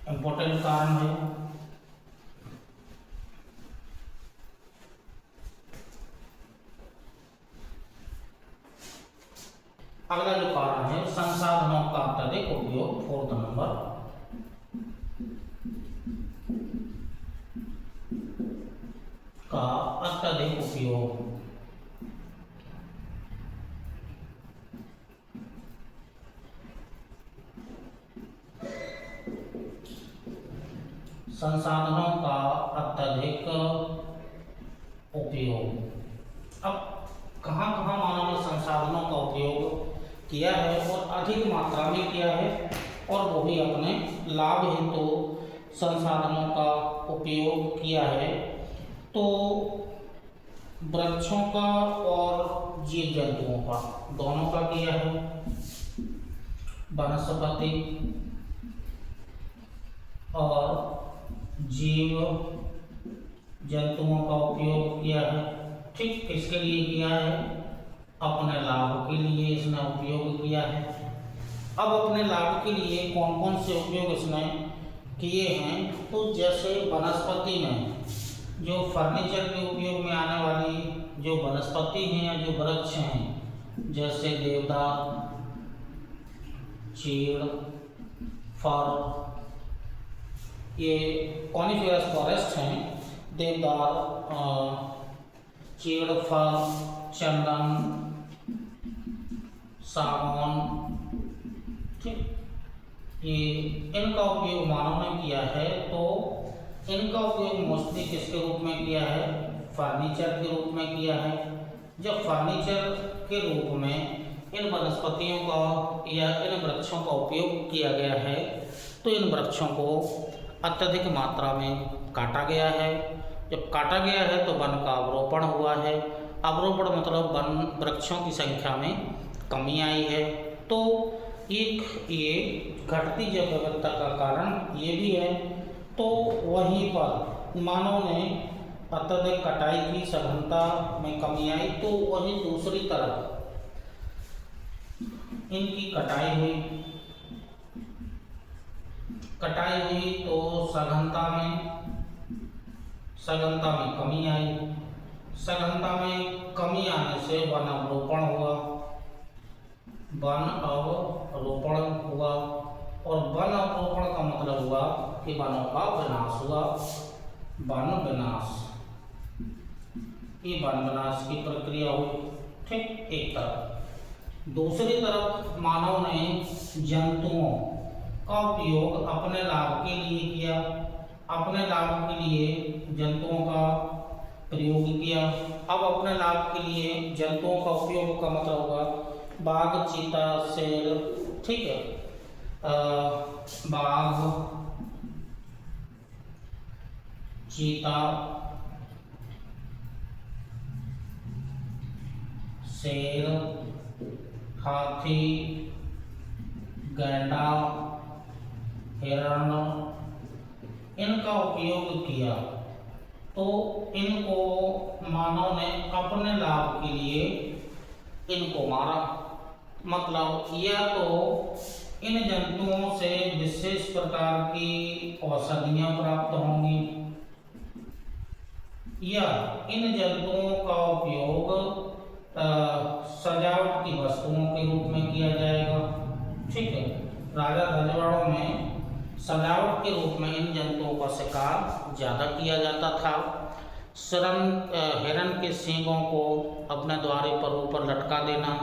इम्पोर्टेंट कारण है। अगला जो कारण है संसाधनों का अत्यधिक उपयोग, 4th नंबर, का अत्यधिक उपयोग। संसाधनों का अत्यधिक उपयोग। अब कहाँ कहाँ मानव ने संसाधनों का उपयोग किया है और अधिक मात्रा में किया है, और वो भी अपने लाभ हेतु संसाधनों का उपयोग किया है। तो वृक्षों का और जीव जंतुओं का, दोनों का किया है। वनस्पति और जीव जंतुओं का उपयोग किया है। ठीक किसके लिए किया है? अपने लाभ के लिए इसने उपयोग किया है। अब अपने लाभ के लिए कौन कौन से उपयोग इसने किए हैं, तो जैसे वनस्पति में जो फर्नीचर के उपयोग में आने वाली जो वनस्पति हैं या जो वृक्ष हैं, जैसे देवदार, चीड़, फर, ये कॉनिफेरस फॉरेस्ट हैं। देवदार, चीड़, फर, चंदन, सागौन, ठीक, ये इनका उपयोग मानव ने किया है। तो इनका उपयोग मोस्टली किसके रूप में किया है? फर्नीचर के रूप में किया है। जब फर्नीचर के रूप में इन वनस्पतियों का या इन वृक्षों का उपयोग किया गया है, तो इन वृक्षों को अत्यधिक मात्रा में काटा गया है। जब काटा गया है तो वन का अवरोपण हुआ है। अवरोपण मतलब वन वृक्षों की संख्या में कमी आई है। तो एक ये घटती जैव विविधता का कारण ये भी है। तो वहीं पर मानव ने अत्यधिक कटाई की, सघनता में कमी आई, तो वहीं दूसरी तरफ इनकी कटाई हुई तो सघनता में कमी आई। सघनता में कमी आने से वन अवरोपण हुआ, और वन अवरोपण का मतलब हुआ कि वनों का विनाश हुआ। वन विनाश, ये वन विनाश की प्रक्रिया हुई, ठीक, एक तरफ। दूसरी तरफ मानव ने जंतुओं का उपयोग अपने लाभ के लिए किया। अपने लाभ के लिए जंतुओं का प्रयोग किया। अब अपने लाभ के लिए जंतुओं का उपयोग का मतलब होगा बाघ, चीता, शेर, ठीक है, बाघ, चीता, शेर, हाथी, गैंडा, हिरण, इनका उपयोग किया। तो इनको मानव ने अपने लाभ के लिए इनको मारा। मतलब या तो इन जंतुओं से विशेष प्रकार की औषधियाँ प्राप्त होंगी, या इन जंतुओं का उपयोग सजावट की वस्तुओं के रूप में किया जाएगा, ठीक है। राजा रजवाड़ों में सजावट के रूप में इन जंतुओं का शिकार ज़्यादा किया जाता था। हिरण के सींगों को अपने द्वारे पर ऊपर लटका देना,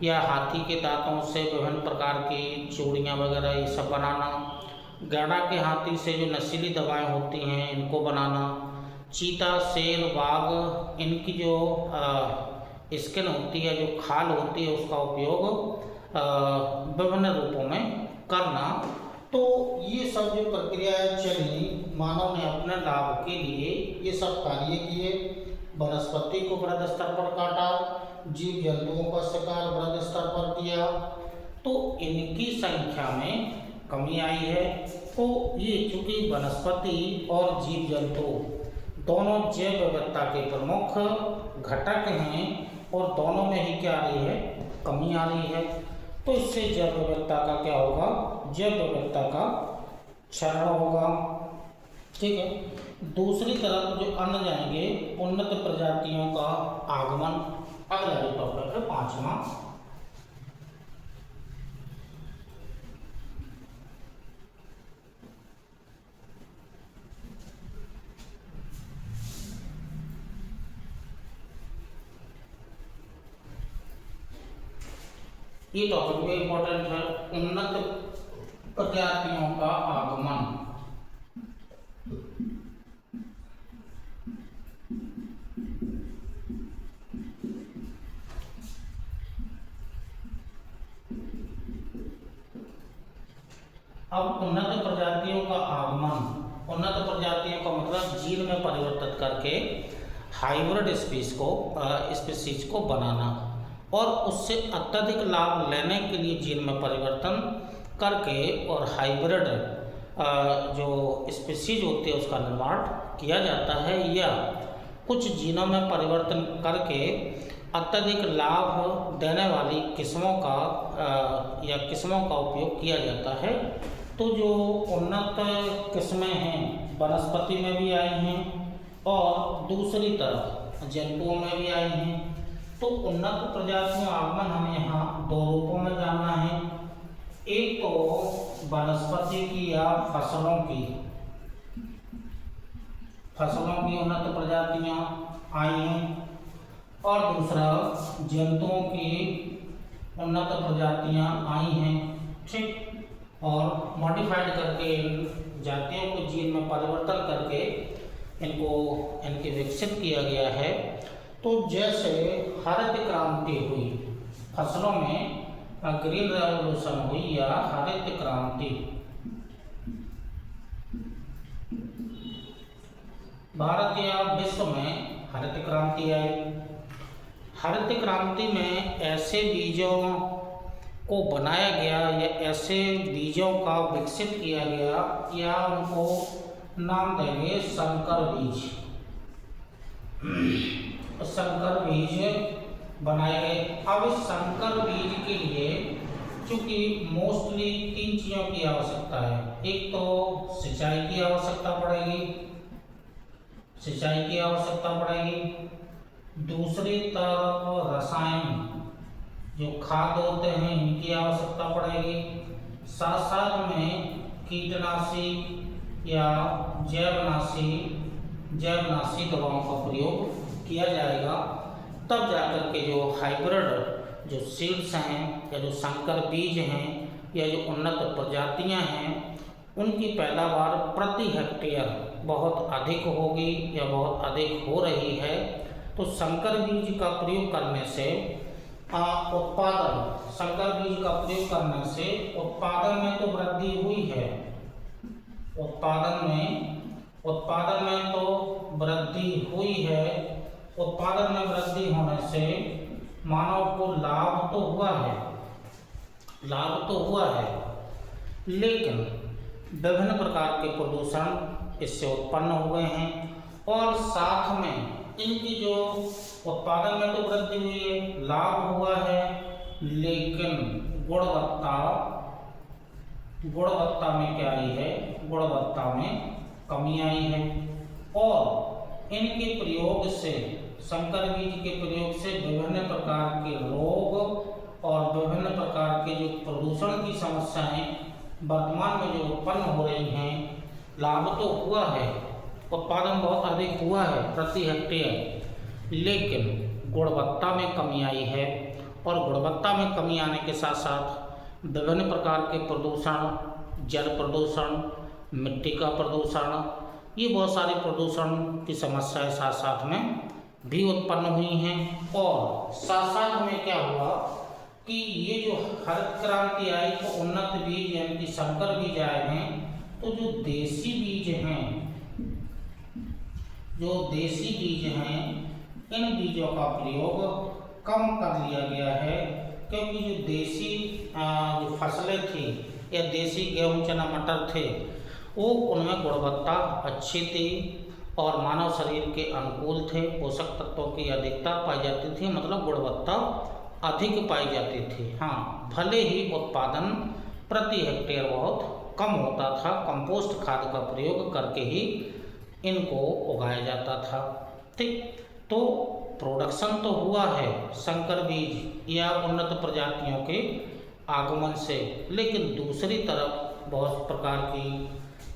या हाथी के दांतों से विभिन्न प्रकार की चूड़ियाँ वगैरह ये सब बनाना, गैंडा के हाथी से जो नशीली दवाएं होती हैं इनको बनाना, चीता, शेर, बाघ, इनकी जो स्किन होती है, जो खाल होती है, उसका उपयोग विभिन्न रूपों में करना। तो ये सब जो प्रक्रियाएं चली, मानव ने अपने लाभ के लिए ये सब कार्य किए। वनस्पति को बृहद स्तर पर काटा, जीव जंतुओं का शिकार बृहद स्तर पर किया, तो इनकी संख्या में कमी आई है। तो ये चूँकि वनस्पति और जीव जंतु दोनों जैव विविधता के प्रमुख घटक हैं, और दोनों में ही क्या आ रही है? कमी आ रही है। तो इससे जैव विविधता का क्या होगा? जैव विविधता का क्षरण होगा, ठीक है। दूसरी तरफ जो अन्य जाएंगे, उन्नत प्रजातियों का आगमन, अगला जो टॉपिक है 5वां। ये टॉपिक भी इम्पोर्टेंट है, उन्नत प्रजातियों का आगमन। अब उन्नत प्रजातियों का आगमन, उन्नत प्रजातियों का मतलब जीन में परिवर्तित करके हाइब्रिड स्पीसीज को बनाना, और उससे अत्यधिक लाभ लेने के लिए जीन में परिवर्तन करके और हाइब्रिड जो स्पीसीज होती है उसका निर्माण किया जाता है, या कुछ जीनों में परिवर्तन करके अत्यधिक लाभ देने वाली किस्मों का या किस्मों का उपयोग किया जाता है। तो जो उन्नत किस्में हैं वनस्पति में भी आई हैं और दूसरी तरफ जंतुओं में भी आई हैं। तो उन्नत प्रजातियों आगमन हमें यहाँ दो रूपों में जानना है। एक तो वनस्पति की या फसलों की उन्नत प्रजातियाँ आई हैं और दूसरा जंतुओं की उन्नत प्रजातियाँ आई हैं। ठीक, और मॉडिफाइड करके इन जातियों को जीन में परिवर्तन करके इनके विकसित किया गया है। तो जैसे हरित क्रांति हुई फसलों में, ग्रीन रेवोल्यूशन हुई या हरित क्रांति, भारत या विश्व में हरित क्रांति आई। हरित क्रांति में ऐसे बीजों को बनाया गया या ऐसे बीजों का विकसित किया गया या उनको नाम देंगे संकर बीज। संकर बीज बनाए गए। अब इस संकर बीज के लिए चूँकि मोस्टली 3 चीज़ों की आवश्यकता है। एक तो सिंचाई की आवश्यकता पड़ेगी, दूसरी तरफ रसायन जो खाद होते हैं इनकी आवश्यकता पड़ेगी, साथ साथ में कीटनाशी या जैवनाशी दवाओं का प्रयोग किया जाएगा। तब जाकर के जो हाइब्रिड जो सीड्स हैं या जो संकर बीज हैं या जो उन्नत प्रजातियां हैं उनकी पैदावार प्रति हेक्टेयर बहुत अधिक होगी या बहुत अधिक हो रही है। तो संकर बीज का प्रयोग करने से उत्पादन में तो वृद्धि हुई है। उत्पादन में वृद्धि होने से मानव को लाभ तो हुआ है, लेकिन विभिन्न प्रकार के प्रदूषण इससे उत्पन्न हुए हैं और साथ में इनकी जो उत्पादन में तो वृद्धि हुई है, लाभ हुआ है, लेकिन गुणवत्ता में क्या आई है? गुणवत्ता में कमी आई है। और इनके प्रयोग से, संकर बीज के प्रयोग से विभिन्न प्रकार के रोग और विभिन्न प्रकार के जो प्रदूषण की समस्याएं वर्तमान में जो उत्पन्न हो रही हैं, लाभ तो हुआ है, उत्पादन बहुत अधिक हुआ है प्रति हेक्टेयर, लेकिन गुणवत्ता में कमी आई है। और गुणवत्ता में कमी आने के साथ साथ विभिन्न प्रकार के प्रदूषण, जल प्रदूषण, मिट्टी का प्रदूषण, ये बहुत सारे प्रदूषण की समस्याएं साथ साथ में भी उत्पन्न हुई हैं। और साथ साथ में क्या हुआ कि ये जो हरित क्रांति आई तो उन्नत बीज यानी कि संकर बीज आए हैं। तो जो देसी बीज हैं इन बीजों का प्रयोग कम कर लिया गया है, क्योंकि जो देसी जो फसलें थी या देसी गेहूं, चना, मटर थे वो उनमें गुणवत्ता अच्छी थी और मानव शरीर के अनुकूल थे। पोषक तत्वों की अधिकता पाई जाती थी, मतलब गुणवत्ता अधिक पाई जाती थी। हाँ, भले ही उत्पादन प्रति हेक्टेयर बहुत कम होता था, कंपोस्ट खाद का प्रयोग करके ही इनको उगाया जाता था। ठीक, तो प्रोडक्शन तो हुआ है संकर बीज या उन्नत प्रजातियों के आगमन से, लेकिन दूसरी तरफ बहुत प्रकार की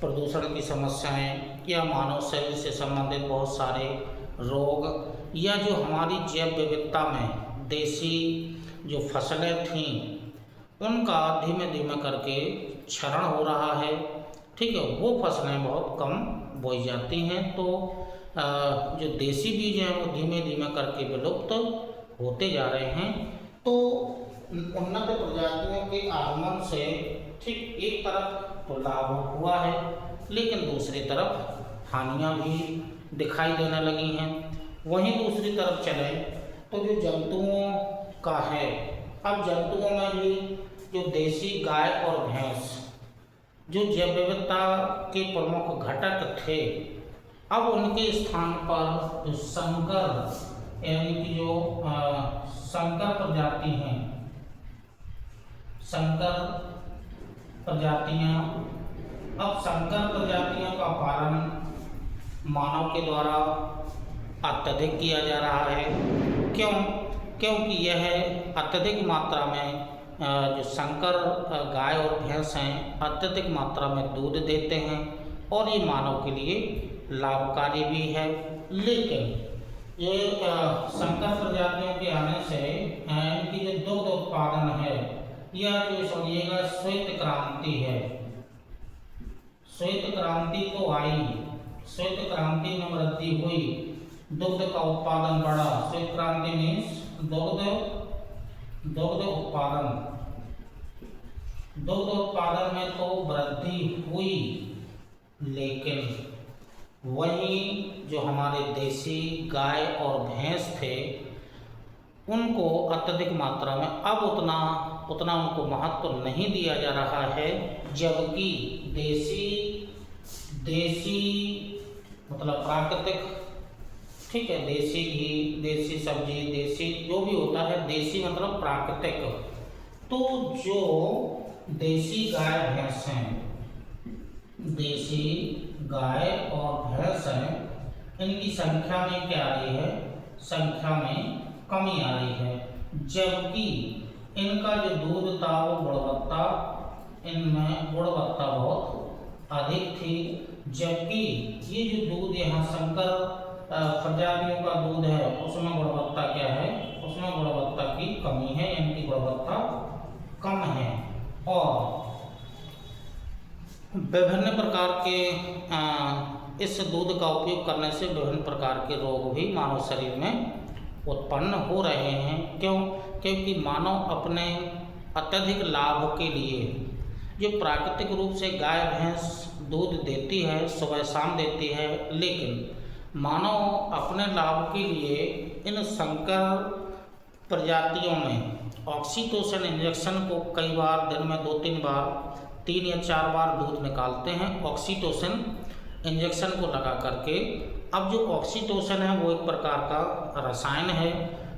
प्रदूषण की समस्याएं या मानव शरीर से संबंधित बहुत सारे रोग या जो हमारी जैव विविधता में देसी जो फसलें थीं उनका धीमे धीमे करके क्षरण हो रहा है। ठीक है, वो फसलें बहुत कम बोई जाती हैं, तो जो देसी बीज हैं वो धीमे धीमे करके विलुप्त होते जा रहे हैं। तो उन्नत प्रजातियों के आगमन से ठीक एक तरफ तो लाभ हुआ है, लेकिन दूसरी तरफ हानियां भी दिखाई देने लगी हैं। वहीं दूसरी तरफ चले तो जो जंतुओं का है, अब जंतुओं में भी जो देसी गाय और भैंस जो जैव विविधता के प्रमुख घटक थे, अब उनके स्थान पर जो संकर यानी कि जो संकर प्रजाति हैं, संकर प्रजातियां, अब संकर प्रजातियों का पालन मानव के द्वारा अत्यधिक किया जा रहा है। क्यों? क्योंकि यह अत्यधिक मात्रा में जो संकर गाय और भैंस हैं अत्यधिक मात्रा में दूध देते हैं और ये मानव के लिए लाभकारी भी है। लेकिन ये संकर प्रजातियों के आने से इनकी जो दुग्ध उत्पादन है या जो समझिएगा श्वेत क्रांति है, श्वेत क्रांति तो आई, श्वेत क्रांति में वृद्धि हुई, दुग्ध का उत्पादन बढ़ा। श्वेत क्रांति मीन्स दुग्ध उत्पादन में तो वृद्धि हुई, लेकिन वही जो हमारे देसी गाय और भैंस थे उनको अत्यधिक मात्रा में अब उतना उनको महत्व नहीं दिया जा रहा है। जबकि देसी मतलब प्राकृतिक, ठीक है, देसी घी, देसी सब्जी, देसी जो भी होता है, देसी मतलब प्राकृतिक। तो जो देसी गाय भैंस हैं, देसी गाय और भैंस हैं, इनकी संख्या में क्या आ रही है? संख्या में कमी आ रही है। जबकि इनका जो दूध था वो गुणवत्ता, इनमें गुणवत्ता बहुत अधिक थी। जबकि ये जो दूध यहाँ संकर प्रजातियों का दूध है उसमें गुणवत्ता क्या है? उसमें गुणवत्ता की कमी है, इनकी गुणवत्ता कम है। और विभिन्न प्रकार के इस दूध का उपयोग करने से विभिन्न प्रकार के रोग भी मानव शरीर में उत्पन्न हो रहे हैं। क्यों? क्योंकि मानव अपने अत्यधिक लाभ के लिए जो प्राकृतिक रूप से गाय भैंस दूध देती है, सुबह शाम देती है, लेकिन मानव अपने लाभ के लिए इन संकर प्रजातियों में ऑक्सीटोसिन इंजेक्शन को कई बार दिन में 2-3 बार, 3 या 4 बार दूध निकालते हैं ऑक्सीटोसिन इंजेक्शन को लगा करके। अब जो ऑक्सीटोसिन है वो एक प्रकार का रसायन है,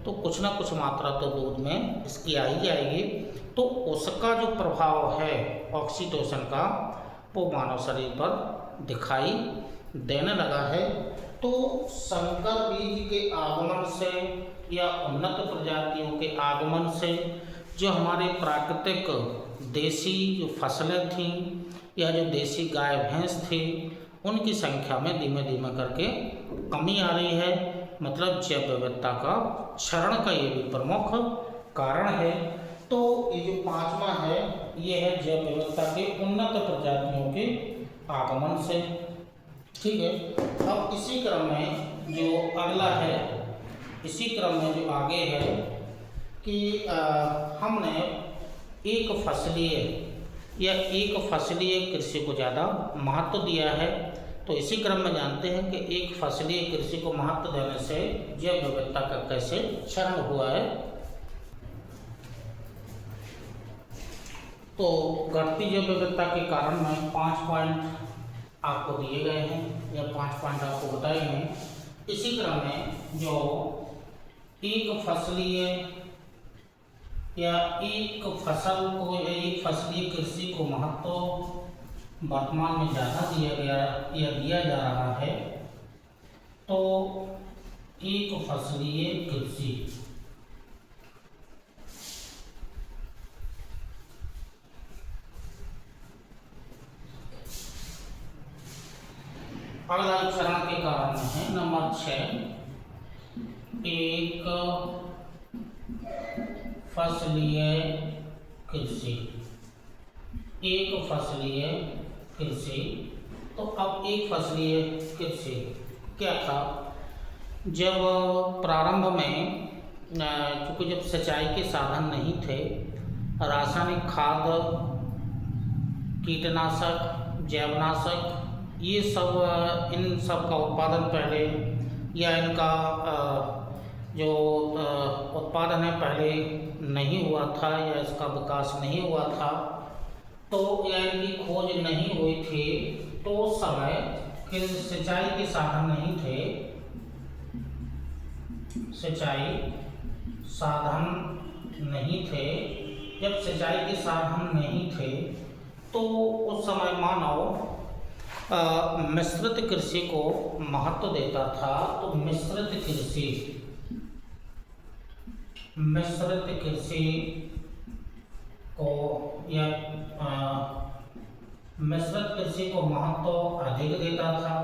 तो कुछ ना कुछ मात्रा तो दूध में इसकी आ ही जाएगी। तो उसका जो प्रभाव है ऑक्सीटोसिन का वो मानव शरीर पर दिखाई देने लगा है। तो संकर बीज के आगमन से या उन्नत प्रजातियों के आगमन से जो हमारे प्राकृतिक देसी जो फसलें थीं या जो देसी गाय भैंस थी उनकी संख्या में धीमे धीमे करके कमी आ रही है। मतलब जैव विविधता का क्षरण का ये भी प्रमुख कारण है। तो ये जो 5वां है ये है जैव विविधता के उन्नत प्रजातियों के आगमन से। ठीक है, अब इसी क्रम में जो अगला है, इसी क्रम में जो आगे है कि हमने एक फसलीय कृषि को ज़्यादा महत्व दिया है। तो इसी क्रम में जानते हैं कि एक फसलीय कृषि को महत्व देने से जैव विविधता का कैसे क्षरण हुआ है। तो घटती जैव विविधता के कारण में 5 पॉइंट आपको दिए गए हैं या 5 पॉइंट आपको बताए हैं। इसी क्रम में जो एक फसलीय या एक फसल को या एक फसलीय कृषि को महत्व वर्तमान में ज़्यादा दिया गया या दिया जा रहा है, तो एक फसलीय कृषि अगला चरण के कारण है नंबर 6, एक फसलीय कृषि। एक फसलीय कृषि, तो अब एक फसलीय कृषि क्या था? जब प्रारंभ में चूँकि जब सिंचाई के साधन नहीं थे, रासायनिक खाद, कीटनाशक, जैवनाशक, ये सब इन सब का उत्पादन पहले या इनका जो उत्पादन है पहले नहीं हुआ था या इसका विकास नहीं हुआ था, तो या इनकी खोज नहीं हुई थी, तो उस समय सिंचाई के साधन नहीं थे, सिंचाई साधन नहीं थे, जब सिंचाई के साधन नहीं थे तो उस समय मानव मिश्रित कृषि को महत्व देता था। तो मिश्रित कृषि को या मिश्रित कृषि को महत्व अधिक देता था।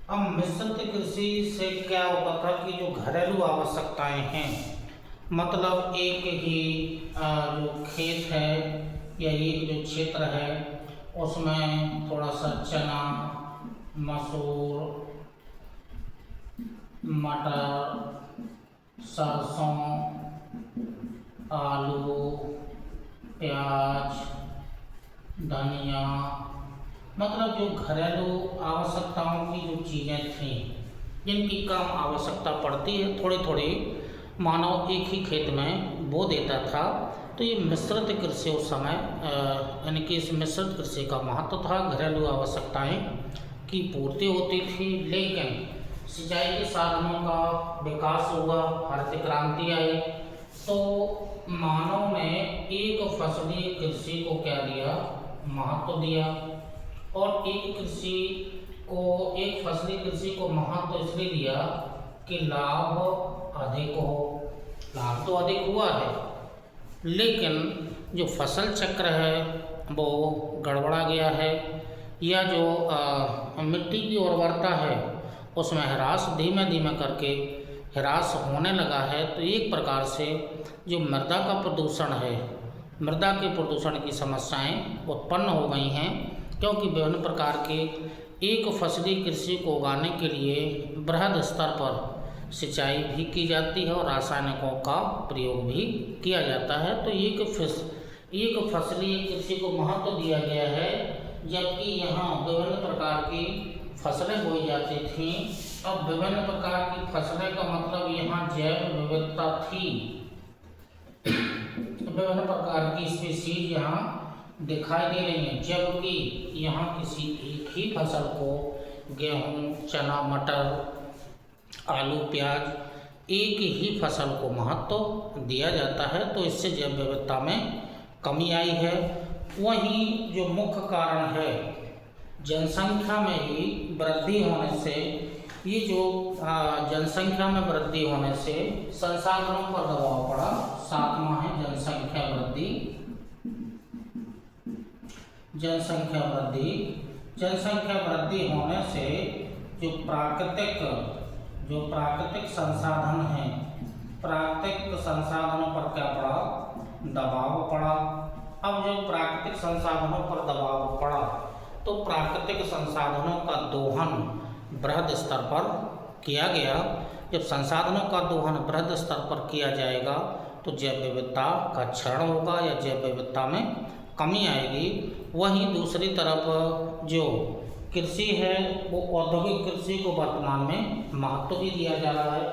अब मिश्रित कृषि से क्या होता था कि जो घरेलू आवश्यकताएं हैं, मतलब एक ही जो खेत है या एक जो क्षेत्र है उसमें थोड़ा सा चना, मसूर, मटर, सरसों, आलू, प्याज, धनिया, मतलब जो घरेलू आवश्यकताओं की जो चीज़ें थीं जिनकी कम आवश्यकता पड़ती है, थोड़ी थोड़ी मानव एक ही खेत में बो देता था। तो ये मिश्रित कृषि उस समय यानी कि इस मिश्रित कृषि का महत्व था। घरेलू आवश्यकताएं की पूर्ति होती थी, लेकिन सिंचाई के साधनों का विकास हुआ, हरित क्रांति आई, तो मानव ने एक फसलीय कृषि को क्या दिया, महत्व दिया। और एक फसलीय कृषि को महत्व इसलिए दिया कि लाभ अधिक हो। लाभ तो अधिक हुआ है, लेकिन जो फसल चक्र है वो गड़बड़ा गया है, या जो मिट्टी की उर्वरता है उसमें ह्रास धीमे धीमे करके ह्रास होने लगा है। तो एक प्रकार से जो मृदा का प्रदूषण है, मृदा के प्रदूषण की समस्याएं उत्पन्न हो गई हैं, क्योंकि विभिन्न प्रकार के एक फसलीय कृषि को उगाने के लिए बृहद स्तर पर सिंचाई भी की जाती है और रासायनिकों का प्रयोग भी किया जाता है। तो एक फसलीय कृषि को महत्व दिया गया है, जबकि यहाँ विभिन्न प्रकार की फसलें बोई जाती थीं। अब विभिन्न प्रकार की फसलें का मतलब यहाँ जैव विविधता थी, विभिन्न प्रकार की स्पीशीज यहाँ दिखाई दे रही हैं, जबकि यहाँ किसी एक ही फसल को गेहूँ, चना, मटर, आलू, प्याज एक ही फसल को महत्व दिया जाता है। तो इससे जैव विविधता में कमी आई है। वहीं जो मुख्य कारण है, जनसंख्या में ही वृद्धि होने से, ये जो जनसंख्या में वृद्धि होने से संसाधनों पर दबाव पड़ा। सातवां है जनसंख्या वृद्धि। जनसंख्या वृद्धि होने से जो प्राकृतिक संसाधन हैं, प्राकृतिक संसाधनों पर क्या पड़ा, दबाव पड़ा। अब जब प्राकृतिक संसाधनों पर दबाव पड़ा तो प्राकृतिक संसाधनों का दोहन बृहद स्तर पर किया गया। जब संसाधनों का दोहन बृहद स्तर पर किया जाएगा तो जैव विविधता का क्षरण होगा या जैव विविधता में कमी आएगी। वहीं दूसरी तरफ जो कृषि है वो औद्योगिक कृषि को वर्तमान में महत्व भी दिया जा रहा है।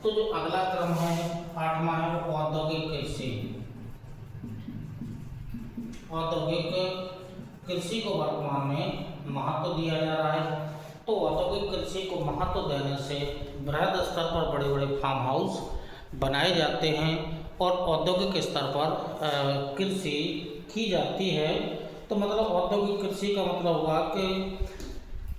तो जो अगला क्रम है, 8वां है, वो औद्योगिक कृषि। औद्योगिक कृषि को वर्तमान में महत्व दिया जा रहा है। तो औद्योगिक कृषि को महत्व देने से बृहद स्तर पर बड़े बड़े फार्म हाउस बनाए जाते हैं और औद्योगिक स्तर पर कृषि की जाती है। तो मतलब औद्योगिक कृषि का मतलब हुआ कि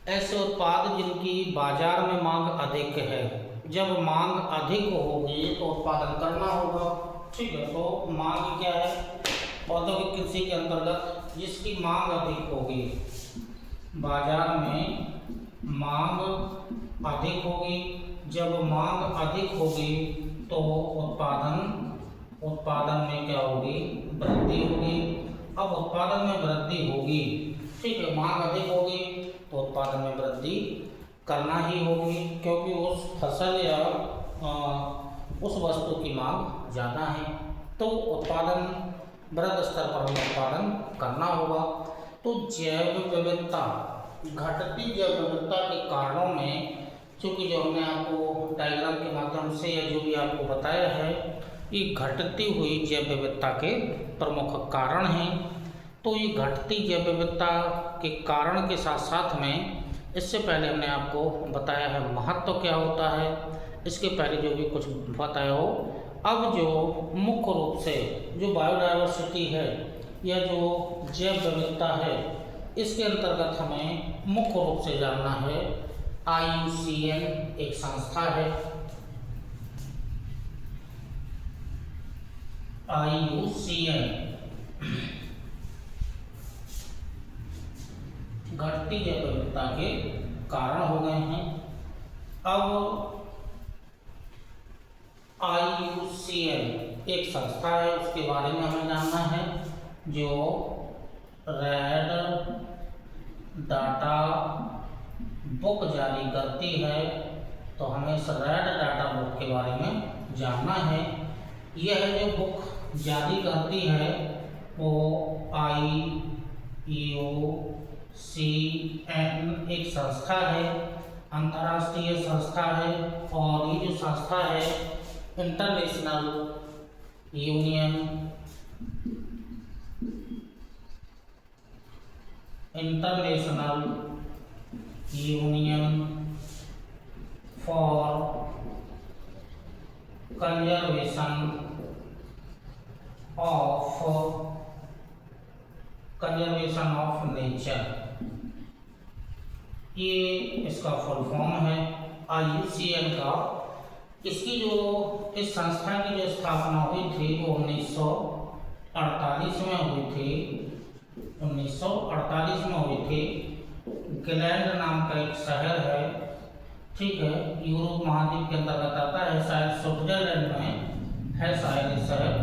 ऐसे उत्पाद जिनकी बाजार में मांग अधिक है। जब मांग अधिक होगी तो उत्पादन करना होगा, ठीक है। तो मांग क्या है औद्योगिक कृषि के अंतर्गत, जिसकी मांग अधिक होगी, बाजार में मांग अधिक होगी। जब मांग अधिक होगी तो उत्पादन में क्या होगी, वृद्धि होगी। अब उत्पादन में वृद्धि होगी, ठीक है, मांग अधिक होगी तो उत्पादन में वृद्धि करना ही होगी, क्योंकि उस फसल या उस वस्तु की मांग ज़्यादा है। तो उत्पादन बृहद स्तर पर हमें उत्पादन करना होगा। तो जैव विविधता, घटती जैव विविधता के कारणों में, चूँकि जो हमने आपको डायग्राम के माध्यम से या जो भी आपको बताया है, ये घटती हुई जैव विविधता के प्रमुख कारण हैं। तो ये घटती जैव विविधता के कारण के साथ साथ में इससे पहले हमने आपको बताया है महत्व क्या होता है, इसके पहले जो भी कुछ बताया हो। अब जो मुख्य रूप से जो बायोडायवर्सिटी है या जो जैव विविधता है, इसके अंतर्गत हमें मुख्य रूप से जानना है IUCN एक संस्था है। IUCN घटती जैव विविधता के कारण हो गए हैं। अब IUCN एक संस्था है, उसके बारे में हमें जानना है, जो रेड डाटा बुक जारी करती है। तो हमें इस रेड डाटा बुक के बारे में जानना है। यह जो बुक जारी करती है वो IUCN एक संस्था है, अंतर्राष्ट्रीय संस्था है। और ये जो संस्था है international union for conservation of nature, ये इसका फुल फॉर्म है IUCN का। इसकी जो इस संस्था की जो स्थापना हुई थी वो 1948 में हुई थी। 1948 में हुई थी। ग्लैंड नाम का एक शहर है, ठीक है, यूरोप महाद्वीप के अंतर्गत आता है, शायद स्विट्जरलैंड में है, शायद ये शहर,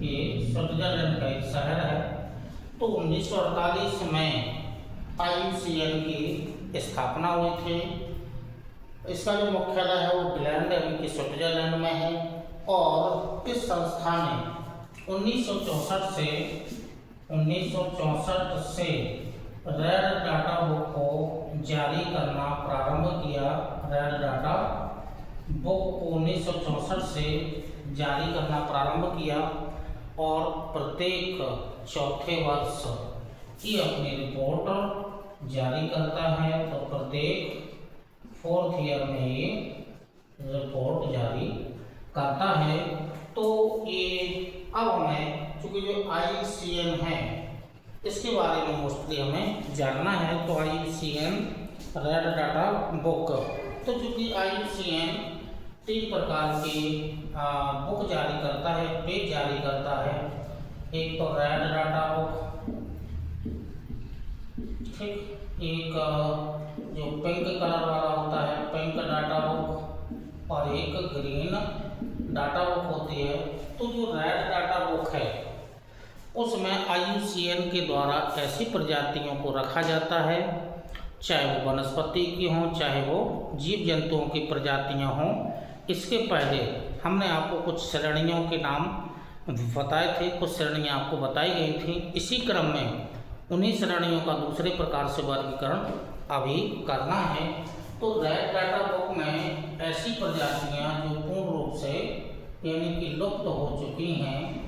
ये स्विट्जरलैंड का एक शहर है। तो 1948 में IUCN की स्थापना हुई थी। इसका जो मुख्यालय है वो ग्लैंड यानी कि स्विट्जरलैंड में है। और इस संस्था ने 1964 से रेड डाटा बुक को जारी करना प्रारंभ किया। रेड डाटा बुक को 1964 से जारी करना प्रारंभ किया और प्रत्येक चौथे वर्ष की अपनी रिपोर्ट जारी करता है। तो प्रत्येक 4th ईयर में ये रिपोर्ट जारी करता है। तो ये अब हमें चूँकि जो IUCN है इसके बारे में मोस्टली हमें जानना है। तो IUCN रेड डाटा बुक, तो चूँकि IUCN 3 प्रकार की बुक जारी करता है, पेज जारी करता है। एक तो रेड डाटा बुक, ठीक, एक जो पिंक कलर वाला होता है पिंक डाटा बुक, और एक ग्रीन डाटा बुक होती है। तो जो रेड डाटा बुक है उसमें IUCN के द्वारा ऐसी प्रजातियों को रखा जाता है, चाहे वो वनस्पति की हों, चाहे वो जीव जंतुओं की प्रजातियां हों। इसके पहले हमने आपको कुछ श्रेणियों के नाम बताए थे, कुछ श्रेणियां आपको बताई गई थी। इसी क्रम में उन्हीं श्रेणियों का दूसरे प्रकार से वर्गीकरण अभी करना है। तो रेड डाटा बुक में ऐसी प्रजातियां जो पूर्ण रूप से यानी कि लुप्त हो चुकी हैं,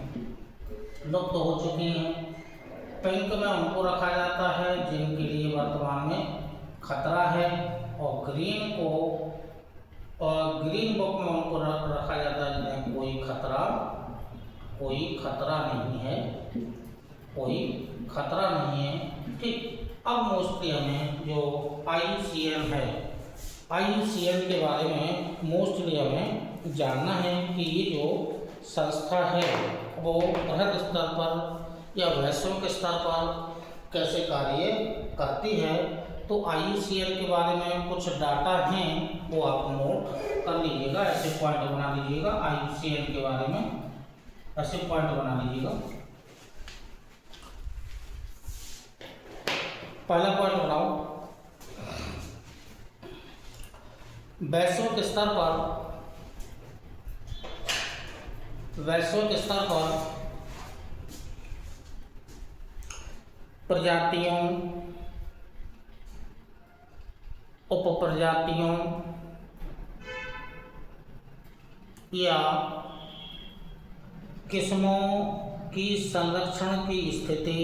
पिंक में उनको रखा जाता है जिनके लिए वर्तमान में खतरा है, और ग्रीन बुक में उनको रखा जाता है जिन्हें कोई खतरा नहीं है, ठीक। अब मोस्टली हमें जो IUCN है, IUCN के बारे में मोस्टली हमें जानना है कि ये जो संस्था है वो बृहद स्तर पर या वैश्विक स्तर पर कैसे कार्य करती है। तो IUCN के बारे में कुछ डाटा हैं वो आप नोट कर लीजिएगा, ऐसे पॉइंट बना लीजिएगा। IUCN के बारे में ऐसे पॉइंट बना लीजिएगा। पहला पॉइंट बनाओ, वैश्विक स्तर पर प्रजातियों, उपप्रजातियों या किस्मों की संरक्षण की स्थिति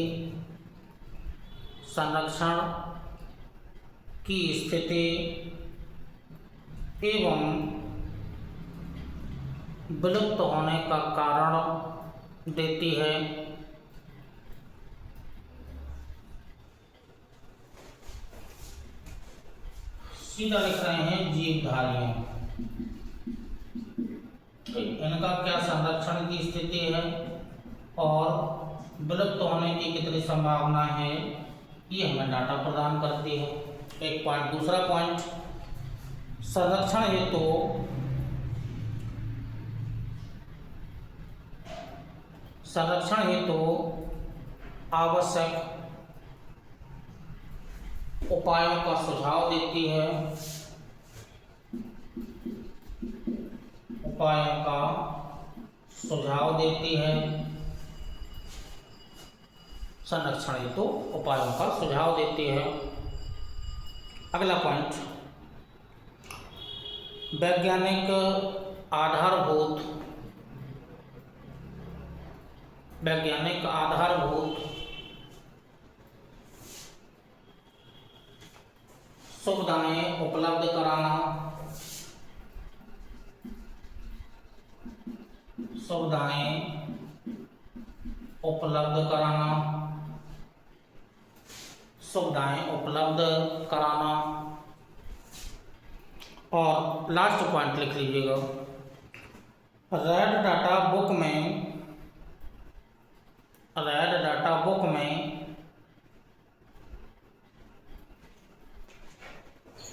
एवं विलुप्त होने का कारण देती है। सीधा लिख रहे हैं जीवधारियों। इनका क्या संरक्षण की स्थिति है और विलुप्त होने की कितनी संभावना है, ये हमें डाटा प्रदान करती है। एक पॉइंट। दूसरा पॉइंट, संरक्षण हेतु आवश्यक उपायों का सुझाव देती है। उपायों का सुझाव देती है। संरक्षण हेतु उपायों का सुझाव देती है। अगला पॉइंट, वैज्ञानिक आधारभूत सुविधाएं उपलब्ध कराना। और लास्ट पॉइंट लिख लीजिएगा, रेड डाटा बुक में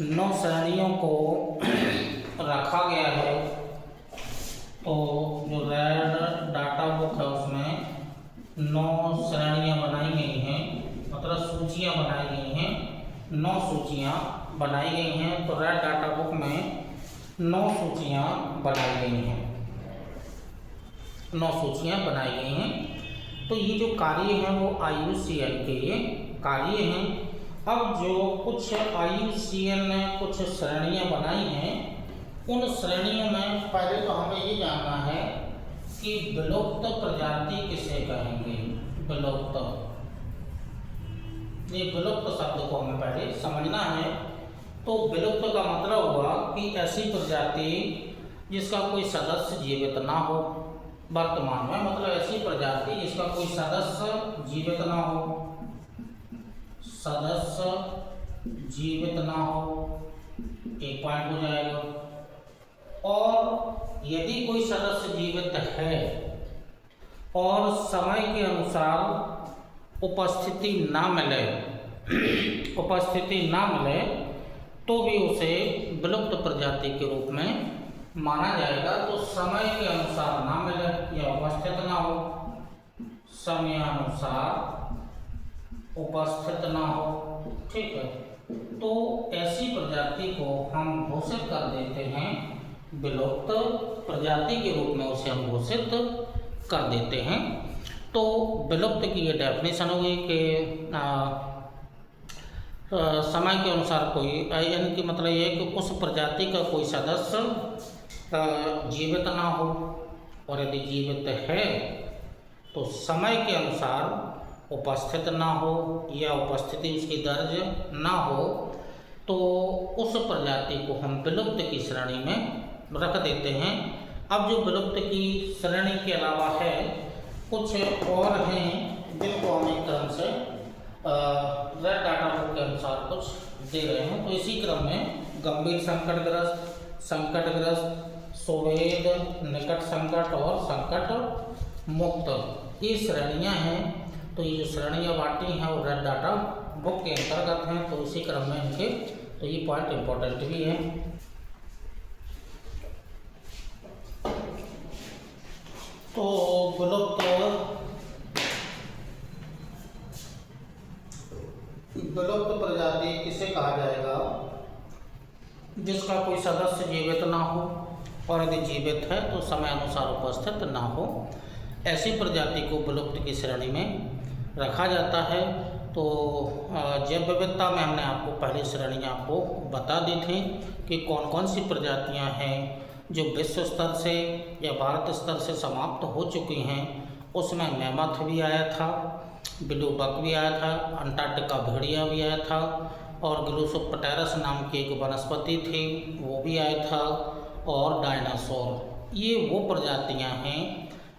9 श्रेणियों को रखा गया है। तो जो रेड डाटा बुक है उसमें 9 श्रेणियां बनाई गई हैं, मतलब सूचियां बनाई गई हैं। 9 सूचियां बनाई गई हैं। तो रेड डाटा बुक में 9 सूचियां बनाई गई हैं। 9 सूचियां बनाई गई हैं। तो ये जो कार्य हैं वो IUCN के ये कार्य हैं। अब जो कुछ IUCN ने कुछ श्रेणियां बनाई हैं, उन श्रेणियों में पहले तो हमें ये जानना है कि विलुप्त प्रजाति किसे कहेंगे। विलुप्त, ये विलुप्त शब्द को हमें पहले समझना है। तो विलुप्त का मतलब हुआ कि ऐसी प्रजाति जिसका कोई सदस्य जीवित ना हो वर्तमान में, मतलब ऐसी प्रजाति जिसका कोई सदस्य जीवित ना हो, एक पॉइंट हो जाएगा। और यदि कोई सदस्य जीवित है और समय के अनुसार उपस्थिति ना मिले तो भी उसे विलुप्त प्रजाति के रूप में माना जाएगा। तो समय के अनुसार ना मिले या उपस्थित ना हो, समयानुसार उपस्थित ना हो, ठीक है, तो ऐसी प्रजाति को हम घोषित कर देते हैं विलुप्त प्रजाति के रूप में, उसे हम घोषित कर देते हैं। तो विलुप्त की ये डेफिनेशन हो गई कि समय के अनुसार कोई, यानी कि मतलब ये कि उस प्रजाति का कोई सदस्य जीवित ना हो, और यदि जीवित है तो समय के अनुसार उपस्थित ना हो या उपस्थिति उसकी दर्ज ना हो, तो उस प्रजाति को हम विलुप्त की श्रेणी में रख देते हैं। अब जो विलुप्त की श्रेणी के अलावा है कुछ और हैं जिनको हम एक क्रम से रेड डाटा बुक के अनुसार कुछ दे रहे हैं। तो इसी क्रम में गंभीर संकटग्रस्त, सुवेद, निकट संकट और संकट मुक्त, ये श्रेणियां हैं। तो ये जो श्रेणियां बांटी हैं वो रेड डाटा बुक के अंतर्गत हैं। तो इसी क्रम में इनके, तो ये पॉइंट इम्पोर्टेंट भी है। तो विलुप्त प्रजाति किसे कहा जाएगा? जिसका कोई सदस्य जीवित ना हो, और यदि जीवित है तो समय अनुसार उपस्थित ना हो, ऐसी प्रजाति को विलुप्त की श्रेणी में रखा जाता है। तो जैव विविधता में हमने आपको पहली श्रेणियाँ आपको बता दी थी कि कौन कौन सी प्रजातियाँ हैं जो विश्व स्तर से या भारत स्तर से समाप्त हो चुकी हैं। उसमें मैमथ भी आया था, बिलूबक भी आया था, अंटार्कटिका भेड़िया भी आया था, और ग्लोसोप्टेरस नाम की एक वनस्पति थी वो भी आया था, और डायनासोर, ये वो प्रजातियां हैं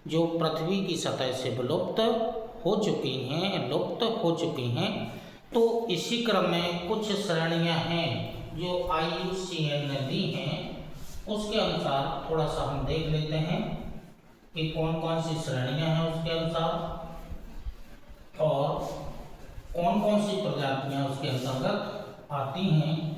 जो पृथ्वी की सतह से विलुप्त हो चुकी हैं, लुप्त हो चुकी हैं। तो इसी क्रम में कुछ श्रेणियां हैं जो IUCN ने दी हैं, उसके अनुसार थोड़ा सा हम देख लेते हैं कि कौन कौन सी श्रेणियां हैं उसके अनुसार और कौन कौन सी प्रजातियां उसके अंतर्गत आती हैं।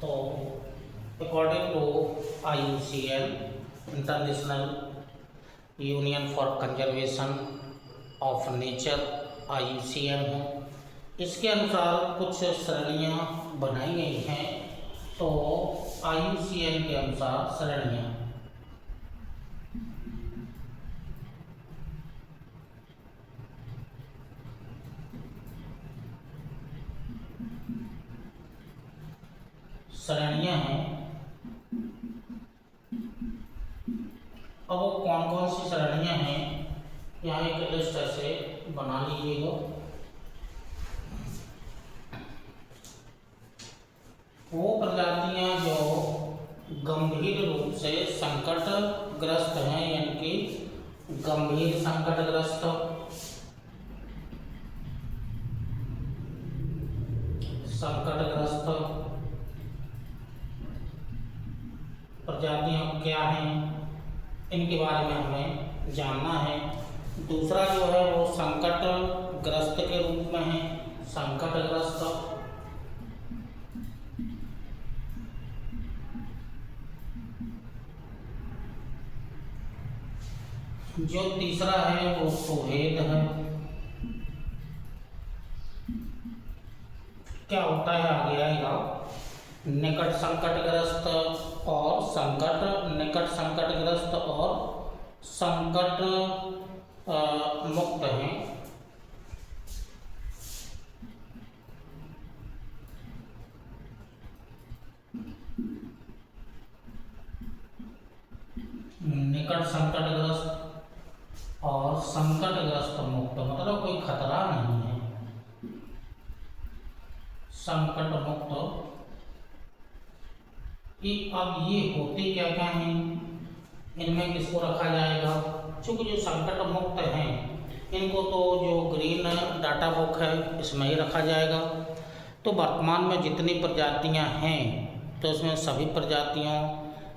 तो according to IUCN, international union for conservation of nature, IUCN है, इसके अनुसार कुछ श्रेणियां बनाई गई हैं। तो IUCN के अनुसार श्रेणियां हैं। अब वो कौन कौन सी श्रेणियां हैं, यहाँ एक लिस्ट ऐसे बना लीजिएगा। वो प्रजातियां जो गंभीर रूप से संकटग्रस्त हैं, यानी कि गंभीर संकटग्रस्त, प्रजातियां क्या हैं, इनके बारे में हमें जानना है। दूसरा जो है वो संकटग्रस्त के रूप में है, संकटग्रस्त। जो तीसरा है वो सुभेद है। क्या होता है आगे आएगा, निकट संकटग्रस्त और निकट संकटग्रस्त और संकट मुक्त हैं। निकट संकटग्रस्त और संकटग्रस्त मुक्त मतलब कोई खतरा नहीं है, संकट मुक्त। कि अब ये होते क्या क्या हैं, इनमें किसको रखा जाएगा? चूँकि जो संकट मुक्त हैं इनको तो जो ग्रीन डाटा बुक है इसमें ही रखा जाएगा। तो वर्तमान में जितनी प्रजातियां हैं तो इसमें सभी प्रजातियों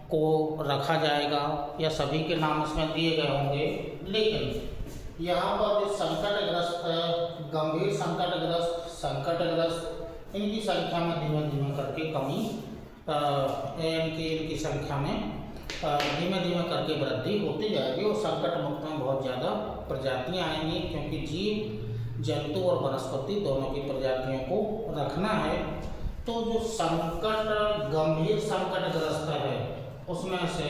को रखा जाएगा या सभी के नाम इसमें दिए गए होंगे। लेकिन यहाँ पर जो संकटग्रस्त, गंभीर संकटग्रस्त, इनकी संख्या में धीमे धीमे करके कमी, इनकी संख्या में धीमे धीमे करके वृद्धि होती जाएगी और संकट मुक्त में बहुत ज़्यादा प्रजातियां आएंगी, क्योंकि जीव जंतु और वनस्पति दोनों की प्रजातियों को रखना है। तो जो गंभीर संकटग्रस्त है उसमें से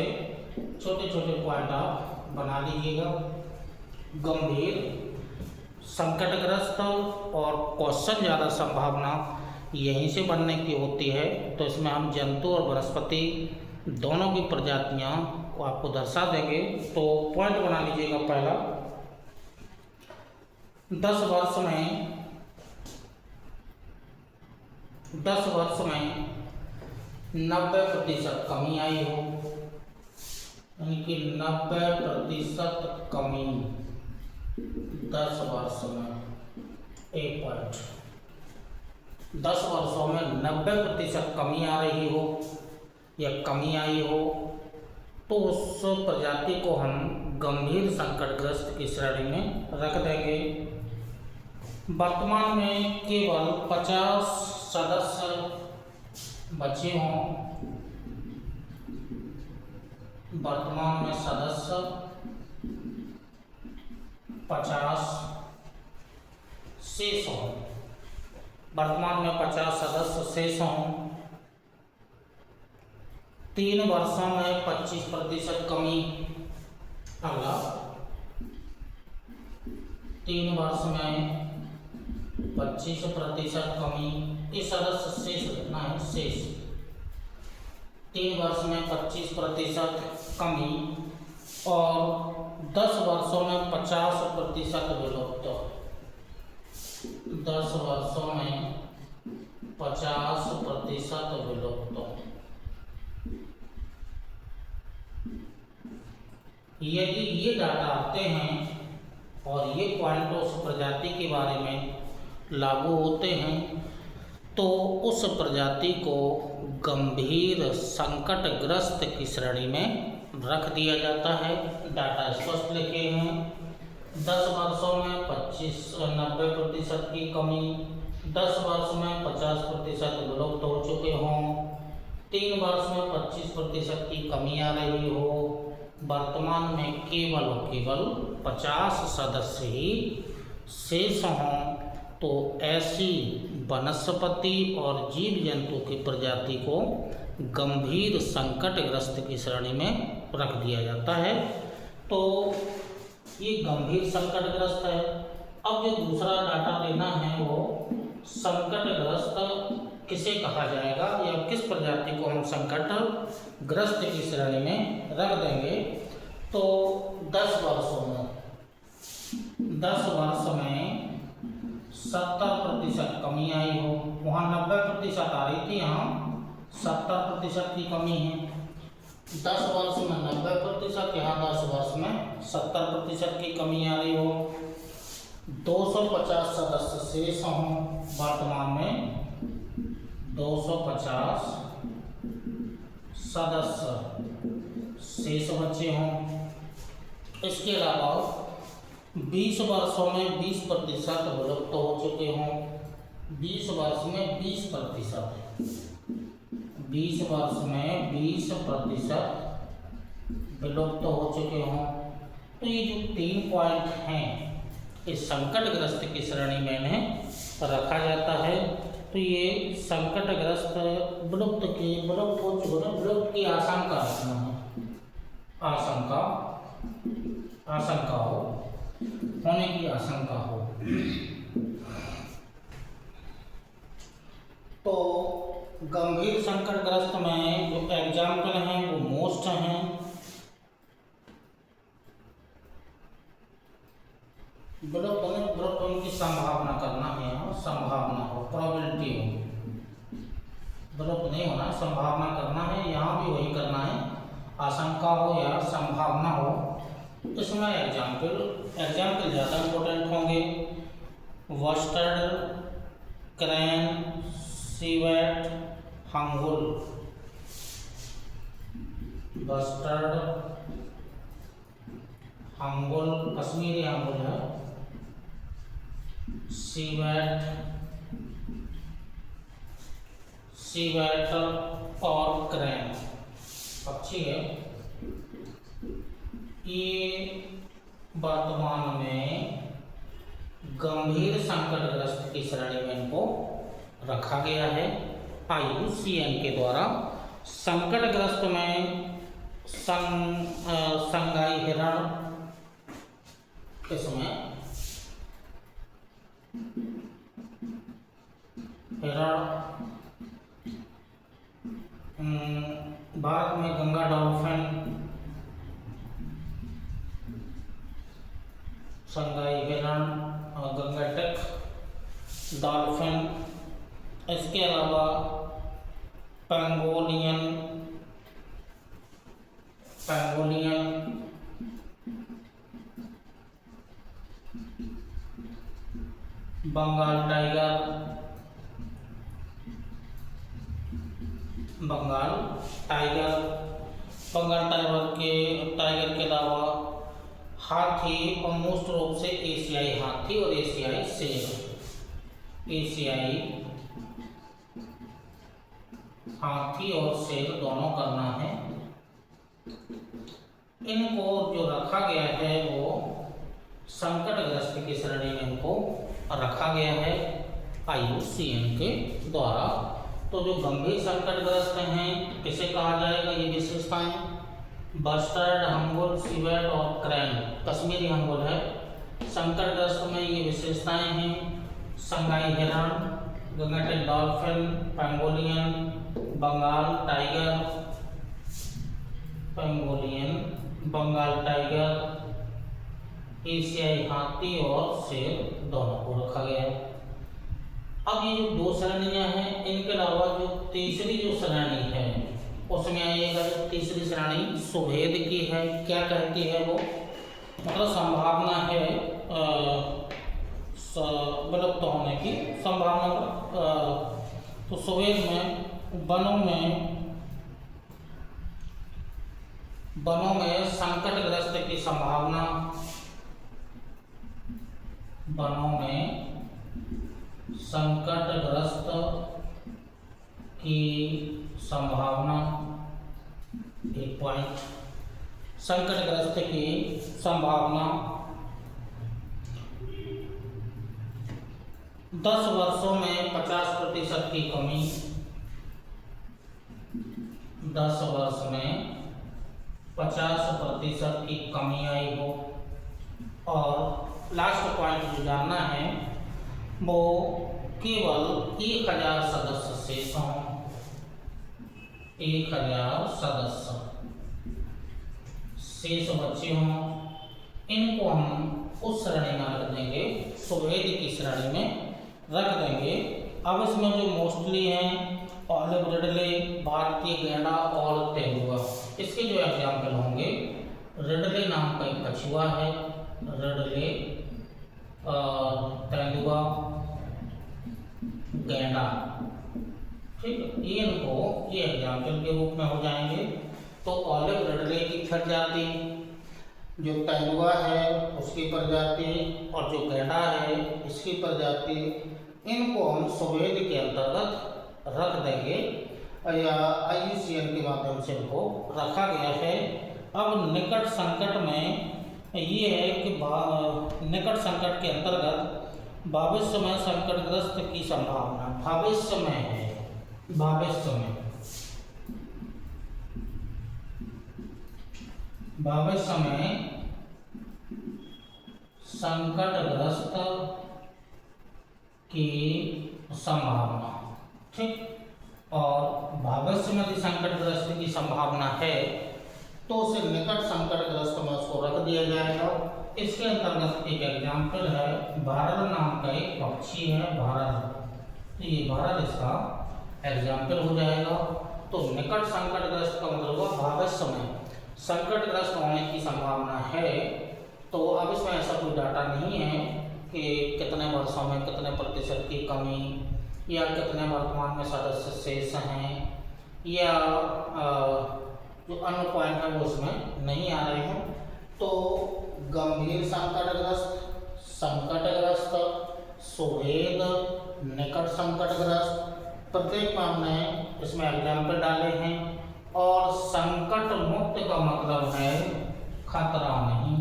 छोटे छोटे पॉइंट आप बना लीजिएगा। गंभीर संकटग्रस्त और क्वेश्चन ज़्यादा संभावना यहीं से बनने की होती है। तो इसमें हम जंतु और वनस्पति दोनों की प्रजातियां को आपको दर्शा देंगे। तो पॉइंट बना लीजिएगा पहला, 10 वर्ष में 90% कमी आई हो, यानी कि 90% कमी 10 वर्ष में। एक पॉइंट, 10 वर्षों में 90% कमी आ रही हो या कमी आई हो तो उस प्रजाति को हम गंभीर संकटग्रस्त की श्रेणी में रख देंगे। वर्तमान में केवल 50 सदस्य बचे हों, वर्तमान में सदस्य 50 शेष हों, वर्तमान में 50 सदस्य शेष हों। 3 वर्षों में 25% कमी। अगला 3 वर्ष में 25% कमी। ये सदस्य शेष कितना है? शेष 3 वर्ष में 25% कमी और 10 वर्षों में 50% विलुप्त। 10 वर्षों में 50% विलुप्त। यदि ये डाटा आते हैं और ये पॉइंट उस प्रजाति के बारे में लागू होते हैं तो उस प्रजाति को गंभीर संकटग्रस्त की श्रेणी में रख दिया जाता है। डाटा स्पष्ट लिखे हैं। 10 वर्षों में 90% की कमी, 10 वर्ष में 50% विलुप्त हो चुके हों, 3 वर्ष में 25% की कमी आ रही हो, वर्तमान में केवल 50 सदस्य ही शेष हों, तो ऐसी वनस्पति और जीव जंतु की प्रजाति को गंभीर संकटग्रस्त की श्रेणी में रख दिया जाता है। तो ये गंभीर संकटग्रस्त है। अब जो दूसरा डाटा लेना है वो संकटग्रस्त किसे कहा जाएगा या किस प्रजाति को हम संकटग्रस्त की श्रेणी में रख देंगे। तो 10 वर्षों में 10 वर्ष में 70% कमी आई हो, वहाँ 90% आ रही थी, यहाँ 70% की कमी है। 10 वर्ष में 90%, यहाँ 10 वर्ष में 70% की कमी आ रही हो, 250 सदस्य शेष हों, वर्तमान में 250 सदस्य शेष बचे हों। इसके अलावा 20 वर्षों में 20% विलुप्त हो चुके हों। 20 वर्ष में 20%, 20 वर्ष में 20% विलुप्त हो चुके हों। तो ये जो 3 पॉइंट हैं इस संकटग्रस्त की श्रेणी में इन्हें रखा जाता है। तो ये संकटग्रस्त विलुप्त हो चुके, विलुप्त की आशंका रखना है, आशंका हो, होने की आशंका हो। तो गंभीर संकटग्रस्त में जो एग्जाम्पल हैं वो मोस्ट हैं। विलुप्त की संभावना करना है, संभावना हो, प्रोबेबिलिटी हो, विलुप्त नहीं होना, संभावना करना है। यहाँ भी वही करना है, आशंका हो या संभावना हो। इसमें एग्जाम्पल ज़्यादा इम्पोर्टेंट होंगे। Bustard, crane, civet, hangul. Bustard, hangul, Kashmiri hangul है, सीवेट और क्रैन पक्षी है। ये वर्तमान में गंभीर संकटग्रस्त की श्रेणी में इनको रखा गया है IUCN के द्वारा। संकटग्रस्त में संगाई हिरण, इसमें हिरण, भारत में गंगा डॉल्फिन, संगाई हिरण, गंगा टिक, डॉल्फिन। इसके अलावा pangolin, Bengal tiger, Bengal tiger के अलावा हाथी और मुख्य रूप से एशियाई हाथी और एशियाई शेर। एशियाई हाथी और शेर दोनों करना है। इनको जो रखा गया है वो संकटग्रस्त की श्रेणी में इनको रखा गया है IUCN के द्वारा। तो जो गंभीर संकटग्रस्त हैं किसे कहा जाएगा, ये विशेषताएं बस्टर्ड, हांगुल, सीवेट और क्रैन, कश्मीरी हांगुल है। संकटग्रस्त में ये विशेषताएं हैं संगाई हिरण, Gangetic dolphin, pangolin, Bengal tiger, pangolin Bengal tiger, एशियाई हाथी और शेर दोनों को रखा गया है। अब ये जो दो श्रेणियां हैं, इनके अलावा जो तीसरी जो श्रेणी है उसमें आइएगा, जो तीसरी श्रेणी सुभेद की है। क्या कहती है वो, मतलब संभावना है विलुप्त होने की संभावना। तो सुभेद में वनों में संकटग्रस्त की संभावना, वनों में संकटग्रस्त की संभावना, एक पॉइंट, संकटग्रस्त की संभावना 10 वर्षों में 50% की कमी, 10 वर्ष में 50% की कमी आई हो। और लास्ट पॉइंट जो जानना है वो केवल 1000 सदस्य शेष हों, 1000 सदस्य शेष बच्चे हों। इनको हम उस श्रेणी में रख देंगे, सुभेद की श्रेणी में रख देंगे। अब इसमें जो मोस्टली हैं ऑलिव रिडले, भारतीय गैंडा और तेंदुआ, इसके जो एग्जाम्पल होंगे, रिडले नाम का एक कछुआ है, रिडले, तेंदुआ, गैंडा, ठीक है, ये इनको ये एग्जाम्पल के रूप में हो जाएंगे। तो ऑलिव रिडले की प्रजाति, जो तेंदुआ है उसकी प्रजाति और जो गैंडा है इसकी प्रजाति, इनको हम सुभेद के अंतर्गत रख देंगे या IUCN के माध्यम से इनको रखा गया है। अब निकट संकट में ये है कि निकट संकट के अंतर्गत भविष्य में संकटग्रस्त की संभावना, भविष्य में है, भविष्य में संकटग्रस्त की संभावना, ठीक। और भविष्य में यदि संकटग्रस्त की संभावना है तो उसे निकट संकटग्रस्त में उसको रख दिया जाएगा। इसके अंतर्गत एक एग्जाम्पल है, भारत नाम का एक पक्षी है, भारत, तो ये भारत इसका एग्जाम्पल हो जाएगा। तो निकट संकटग्रस्त का मतलब हुआ भविष्य में संकटग्रस्त होने की संभावना है। तो अब इसमें ऐसा कोई डाटा नहीं है कि कितने वर्षों में कितने प्रतिशत की कमी या कितने वर्तमान में सदस्य शेष हैं या जो अन्य पॉइंट है वो उसमें नहीं आ रहे हैं। तो गंभीर संकटग्रस्त, संकटग्रस्त, सुभेद, निकट संकटग्रस्त, प्रत्येक में हमने इसमें एग्जाम्पल डाले हैं। और संकट मुक्त का मतलब है खतरा नहीं,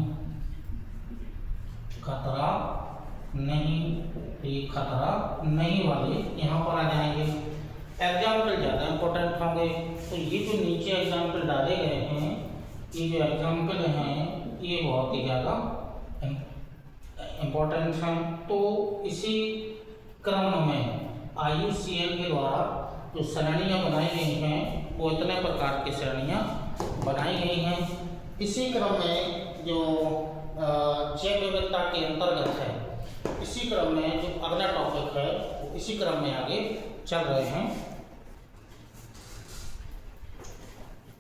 खतरा नहीं, ये खतरा नहीं वाले यहाँ पर आ जाएंगे। एग्जाम्पल ज़्यादा इम्पोर्टेंट होंगे। तो ये जो नीचे एग्जाम्पल डाले गए हैं, ये जो एग्जाम्पल हैं ये बहुत ही ज़्यादा इम्पोर्टेंट हैं। तो इसी क्रम में IUCN के द्वारा जो श्रेणियाँ बनाई गई हैं वो इतने प्रकार की श्रेणियाँ बनाई गई हैं। इसी क्रम में जो जैव विविधता के अंतर्गत है, इसी क्रम में जो अगला टॉपिक है वो इसी क्रम में आगे चल रहे हैं।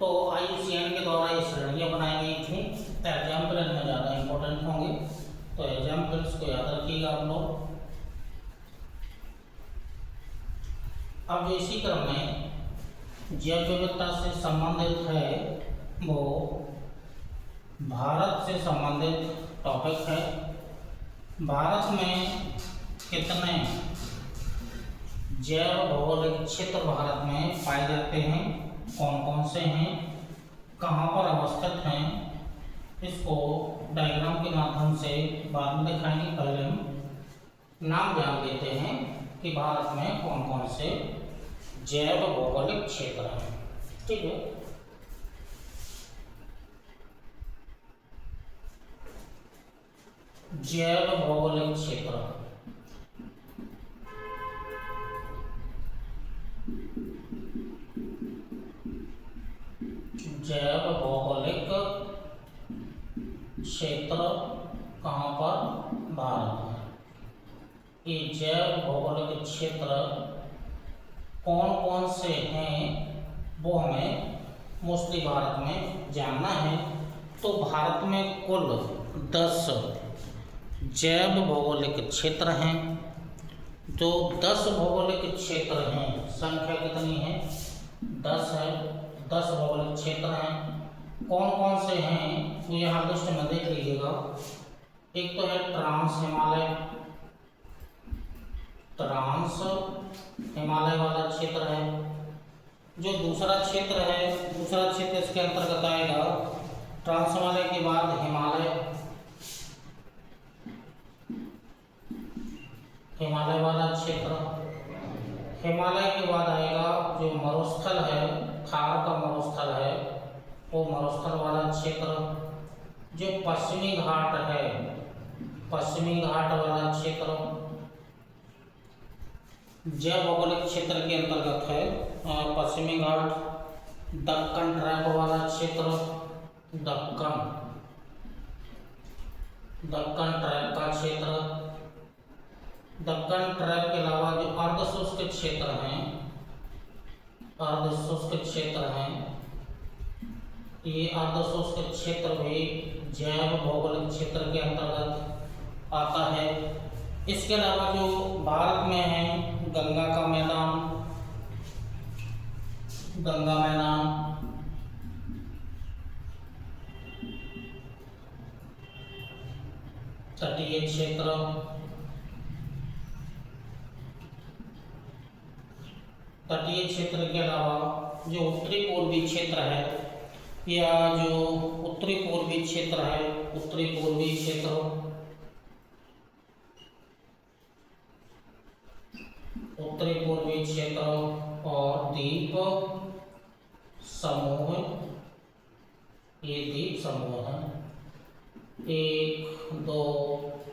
तो IUCN के द्वारा ये श्रेणियाँ बनाई गई थी। एग्जाम्पल इनमें ज़्यादा इम्पोर्टेंट होंगे, तो एग्जाम्पल्स को याद रखिएगा आप लोग। अब इसी क्रम में जैव विविधता से संबंधित है वो भारत से संबंधित टॉपिक है। भारत में कितने जैव भौगोलिक क्षेत्र भारत में पाए जाते हैं, कौन कौन से हैं, कहाँ पर अवस्थित हैं, इसको डायग्राम के माध्यम से बाद में दिखाएंगे। पहले हम नाम जान लेते हैं कि भारत में कौन कौन से जैव भौगोलिक क्षेत्र हैं, ठीक है। जैव भौगोलिक क्षेत्र, जैव भौगोलिक क्षेत्र कहाँ पर? भारत में। ये जैव भौगोलिक क्षेत्र कौन कौन से हैं वो हमें मोस्टली भारत में जानना है। तो भारत में कुल 10 जैव भौगोलिक क्षेत्र हैं। जो 10 भौगोलिक क्षेत्र हैं, संख्या कितनी है? 10 है। 10 भौगोलिक क्षेत्र हैं। कौन कौन से हैं वो यहाँ लिस्ट में देख लीजिएगा। एक तो है ट्रांस हिमालय वाला क्षेत्र है। जो दूसरा क्षेत्र इसके अंतर्गत आएगा। ट्रांस हिमालय के बाद हिमालय वाला क्षेत्र। हिमालय के बाद आएगा जो मरुस्थल है, थार का मरुस्थल है, वो मरुस्थल वाला क्षेत्र। जो पश्चिमी घाट है, पश्चिमी घाट वाला क्षेत्र जैव भौगोलिक क्षेत्र के अंतर्गत है। पश्चिमी घाट, दक्कन ट्रैप वाला क्षेत्र, दक्कन ट्रैप का क्षेत्र। दक्कन ट्रैप के अलावा जो अर्धशुष्क क्षेत्र हैं, ये अर्धशुष्क क्षेत्र भी जैव भौगोलिक क्षेत्र के अंतर्गत आता है। इसके अलावा जो भारत में है गंगा मैदान, तटीय क्षेत्र, के अलावा जो उत्तरी पूर्वी क्षेत्र है, या जो उत्तरी पूर्वी क्षेत्र और द्वीप समूह, ये द्वीप समूह है। 1 2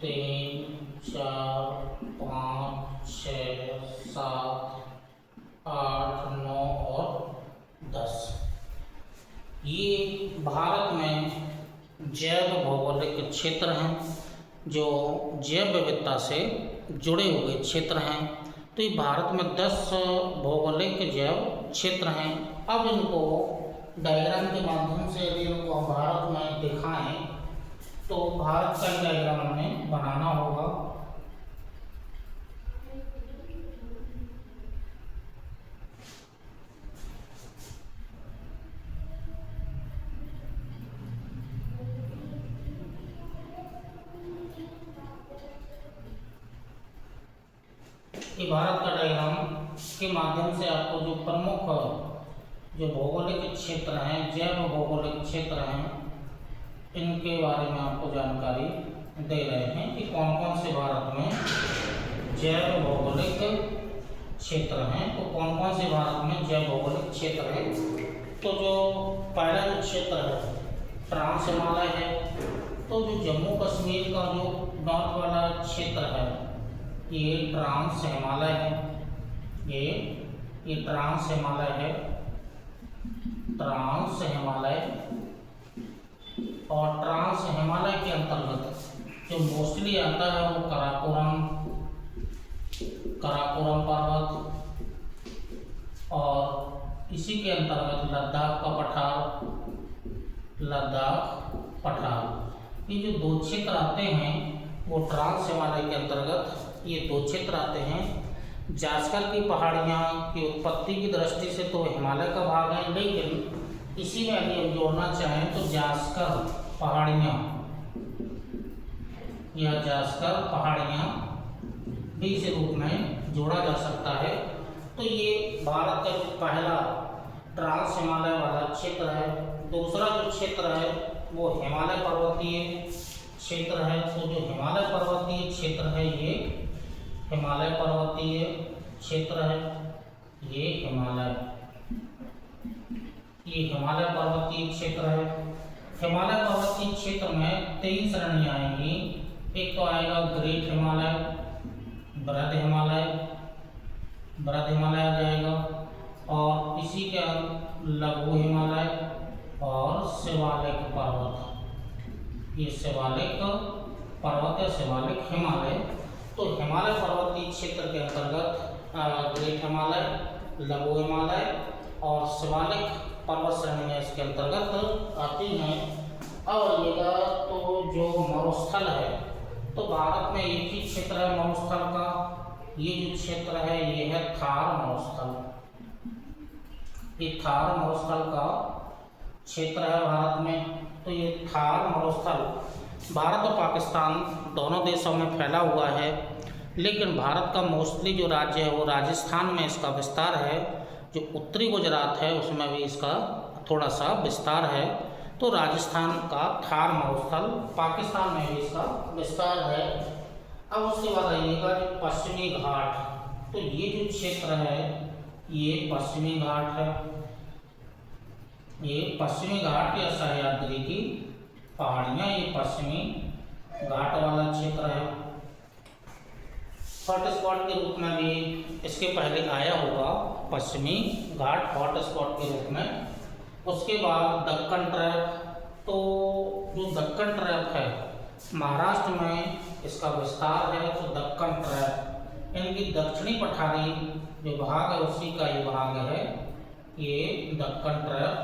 3 4 5 6 7 8 9 और 10। ये भारत में जैव भौगोलिक क्षेत्र हैं, जो जैव विविधता से जुड़े हुए क्षेत्र हैं। तो ये भारत में 10 भौगोलिक जैव क्षेत्र हैं। अब इनको डायग्राम के माध्यम से यदि इनको हम भारत में दिखाएं तो भारत का डायग्राम हमें बनाना होगा। कि भारत का डायग्राम के माध्यम से आपको जो प्रमुख जो भौगोलिक क्षेत्र हैं, जैव भौगोलिक क्षेत्र हैं, इनके बारे में आपको जानकारी दे रहे हैं कि कौन कौन से भारत में जैव भौगोलिक क्षेत्र हैं। तो कौन कौन से भारत में जैव भौगोलिक क्षेत्र हैं? तो जो पहला जो क्षेत्र है ट्रांस हिमालय है। तो जो जम्मू कश्मीर का जो नॉर्थ वाला क्षेत्र है, ये ट्रांस हिमालय है। ये ट्रांस हिमालय है। और ट्रांस हिमालय के अंतर्गत जो मोस्टली आता है वो काराकोरम पर्वत, और इसी के अंतर्गत लद्दाख पठार। ये जो 2 क्षेत्र आते हैं वो ट्रांस हिमालय के अंतर्गत ये 2 क्षेत्र आते हैं। जास्कर की पहाड़ियाँ की उत्पत्ति की दृष्टि से तो हिमालय का भाग है, लेकिन इसी में यदि हम जोड़ना चाहें तो जास्कर पहाड़ियाँ भी इस रूप में जोड़ा जा सकता है। तो ये भारत का जो पहला ट्रांस हिमालय वाला क्षेत्र है। दूसरा जो क्षेत्र है वो हिमालय पर्वतीय क्षेत्र है। तो जो हिमालय पर्वतीय क्षेत्र है ये हिमालय पर्वतीय क्षेत्र है। ये हिमालय पर्वतीय क्षेत्र है। हिमालय पर्वतीय क्षेत्र में 3 श्रेणियाँ आएंगी। एक तो आएगा ग्रेट हिमालय, बृहद हिमालय आ जाएगा, और इसी के लघु हिमालय और शिवालिक पर्वत। ये शिवालिक पर्वत या शिवालिक हिमालय। तो हिमालय पर्वतीय क्षेत्र के अंतर्गत ग्रेट हिमालय, लघु हिमालय और शिवालिक पर्वत श्रेणी में इसके अंतर्गत आती हैं। और ये तो जो मरुस्थल है, तो भारत में एक ही क्षेत्र है मरुस्थल का, ये जो क्षेत्र है ये है थार मरुस्थल। ये थार मरुस्थल का क्षेत्र है भारत में। तो ये थार मरुस्थल भारत और पाकिस्तान दोनों देशों में फैला हुआ है, लेकिन भारत का मोस्टली जो राज्य है वो राजस्थान में इसका विस्तार है। जो उत्तरी गुजरात है उसमें भी इसका थोड़ा सा विस्तार है। तो राजस्थान का थार मरुस्थल, पाकिस्तान में भी इसका विस्तार है। अब उसके बाद आइएगा जो पश्चिमी घाट। तो ये जो क्षेत्र है ये पश्चिमी घाट है। ये पश्चिमी घाट या सह्याद्री की पहाड़ियाँ, ये पश्चिमी घाट वाला क्षेत्र है। हॉटस्पॉट के रूप में भी इसके पहले आया होगा पश्चिमी घाट हॉटस्पॉट के रूप में। उसके बाद दक्कन ट्रैप। तो जो दक्कन ट्रैप है महाराष्ट्र में इसका विस्तार है। तो दक्कन ट्रैप इनकी दक्षिणी पठारी जो भाग है उसी का ये भाग है ये दक्कन ट्रैप।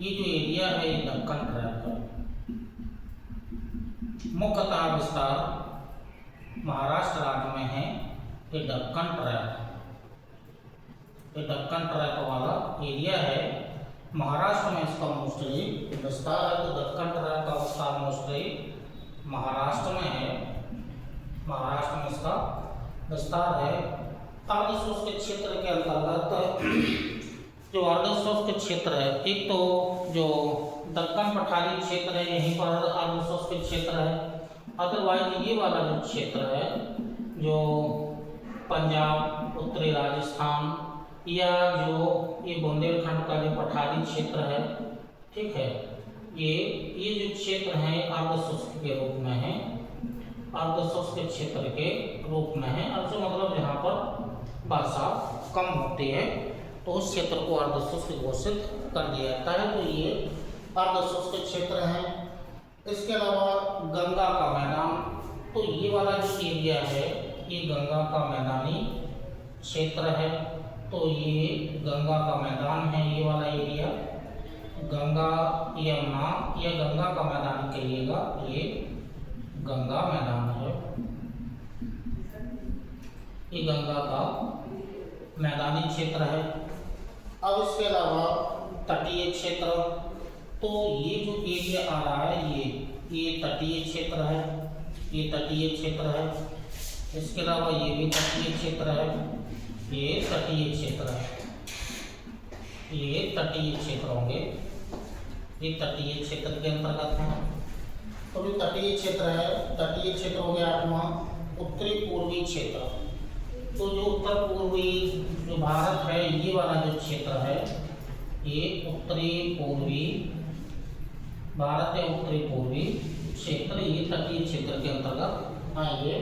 ये जो एरिया है ये दक्कन ट्रैप है। मुख्यतः विस्तार महाराष्ट्र राज्य में है ये दक्कन ट्रैप। ये दक्कन ट्रैप वाला एरिया है, महाराष्ट्र में इसका मोस्टली विस्तार है। तो दक्कन ट्रैप का विस्तार मोस्टली महाराष्ट्र में है, महाराष्ट्र में इसका विस्तार है। अर्धशुष्क क्षेत्र के अंतर्गत जो अर्धशुष्क क्षेत्र है, एक तो जो दक्कन पठारी क्षेत्र है यहीं पर अर्धशुष्क क्षेत्र है। अदरवाइज ये वाला जो क्षेत्र है जो पंजाब, उत्तरी राजस्थान या जो ये बुंदेलखंड का जो पठारी क्षेत्र है, ठीक है, ये जो क्षेत्र है अर्धशुष्क के रूप में है, अर्धशुष्क क्षेत्र के रूप में है। अर्ध मतलब जहाँ पर वर्षा कम होती है तो उस क्षेत्र को अर्धशुष्क घोषित कर दिया जाता है। तो ये अर्धशुष्क क्षेत्र है। इसके अलावा गंगा का मैदान। तो ये वाला जो एरिया है ये गंगा का मैदानी क्षेत्र है। तो ये गंगा का मैदान है, ये वाला एरिया गंगा यमुना या गंगा का मैदान कहिएगा, ये गंगा मैदान है। ये गंगा का मैदानी क्षेत्र है। अब इसके अलावा तटीय क्षेत्र। तो ये जो एरिया आ रहा है ये तटीय क्षेत्र है, ये तटीय क्षेत्र है। इसके अलावा ये भी तटीय क्षेत्र है, ये तटीय क्षेत्र है, ये तटीय क्षेत्र होंगे, ये तटीय क्षेत्र के अंतर्गत है। तो भी तटीय क्षेत्र है, तटीय क्षेत्र हो गया आठवां। उत्तरी पूर्वी क्षेत्र। तो जो उत्तर पूर्वी जो भारत है ये वाला जो क्षेत्र है ये उत्तरी पूर्वी भारत है, उत्तरी पूर्वी क्षेत्र ये तटीय क्षेत्र के अंतर्गत आएंगे।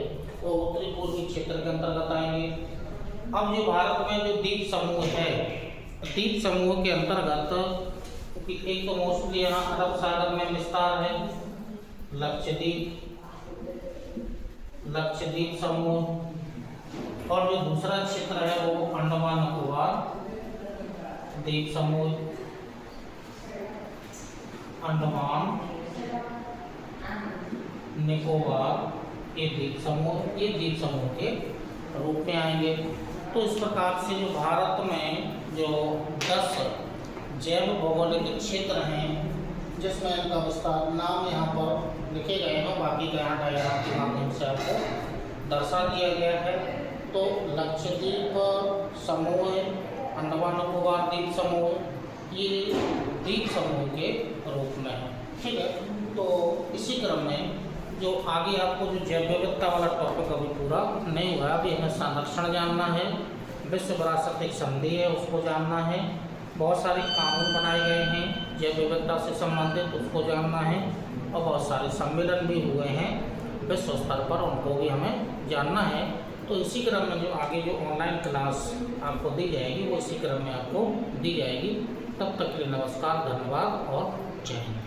तो उत्तरी पूर्वी क्षेत्र के अंतर्गत आएंगे। अब जो भारत में जो द्वीप समूह है, द्वीप समूह के अंतर्गत एक तो मोस्टली यहाँ अरब सागर में विस्तार है, लक्षद्वीप समूह, और जो दूसरा क्षेत्र है वो अंडमान निकोबार द्वीप समूह, अंडमान निकोबार ये द्वीप समूह के रूप में आएंगे। तो इस प्रकार से जो भारत में जो 10 जैव भौगोलिक क्षेत्र हैं जिसमें इनका विस्तार नाम यहाँ पर लिखे गए हैं, बाकी का यहाँ डायग्राम के माध्यम से आपको दर्शा दिया गया है। तो लक्षद्वीप समूह, अंडमान निकोबार द्वीप समूह ये द्वीप समूह के रूप में है, ठीक है। तो इसी क्रम में जो आगे आपको जो जैव विविधता वाला टॉपिक अभी पूरा नहीं हुआ, अभी हमें संरक्षण जानना है, विश्व विरासत एक संधि है उसको जानना है, बहुत सारे कानून बनाए गए हैं जैव विविधता से संबंधित उसको जानना है, और बहुत सारे सम्मेलन भी हुए हैं विश्व स्तर पर उनको भी हमें जानना है। तो इसी क्रम में जो आगे जो ऑनलाइन क्लास आपको दी जाएगी वो इसी क्रम में आपको दी जाएगी। तब तक के लिए नमस्कार, धन्यवाद और जय हिंद।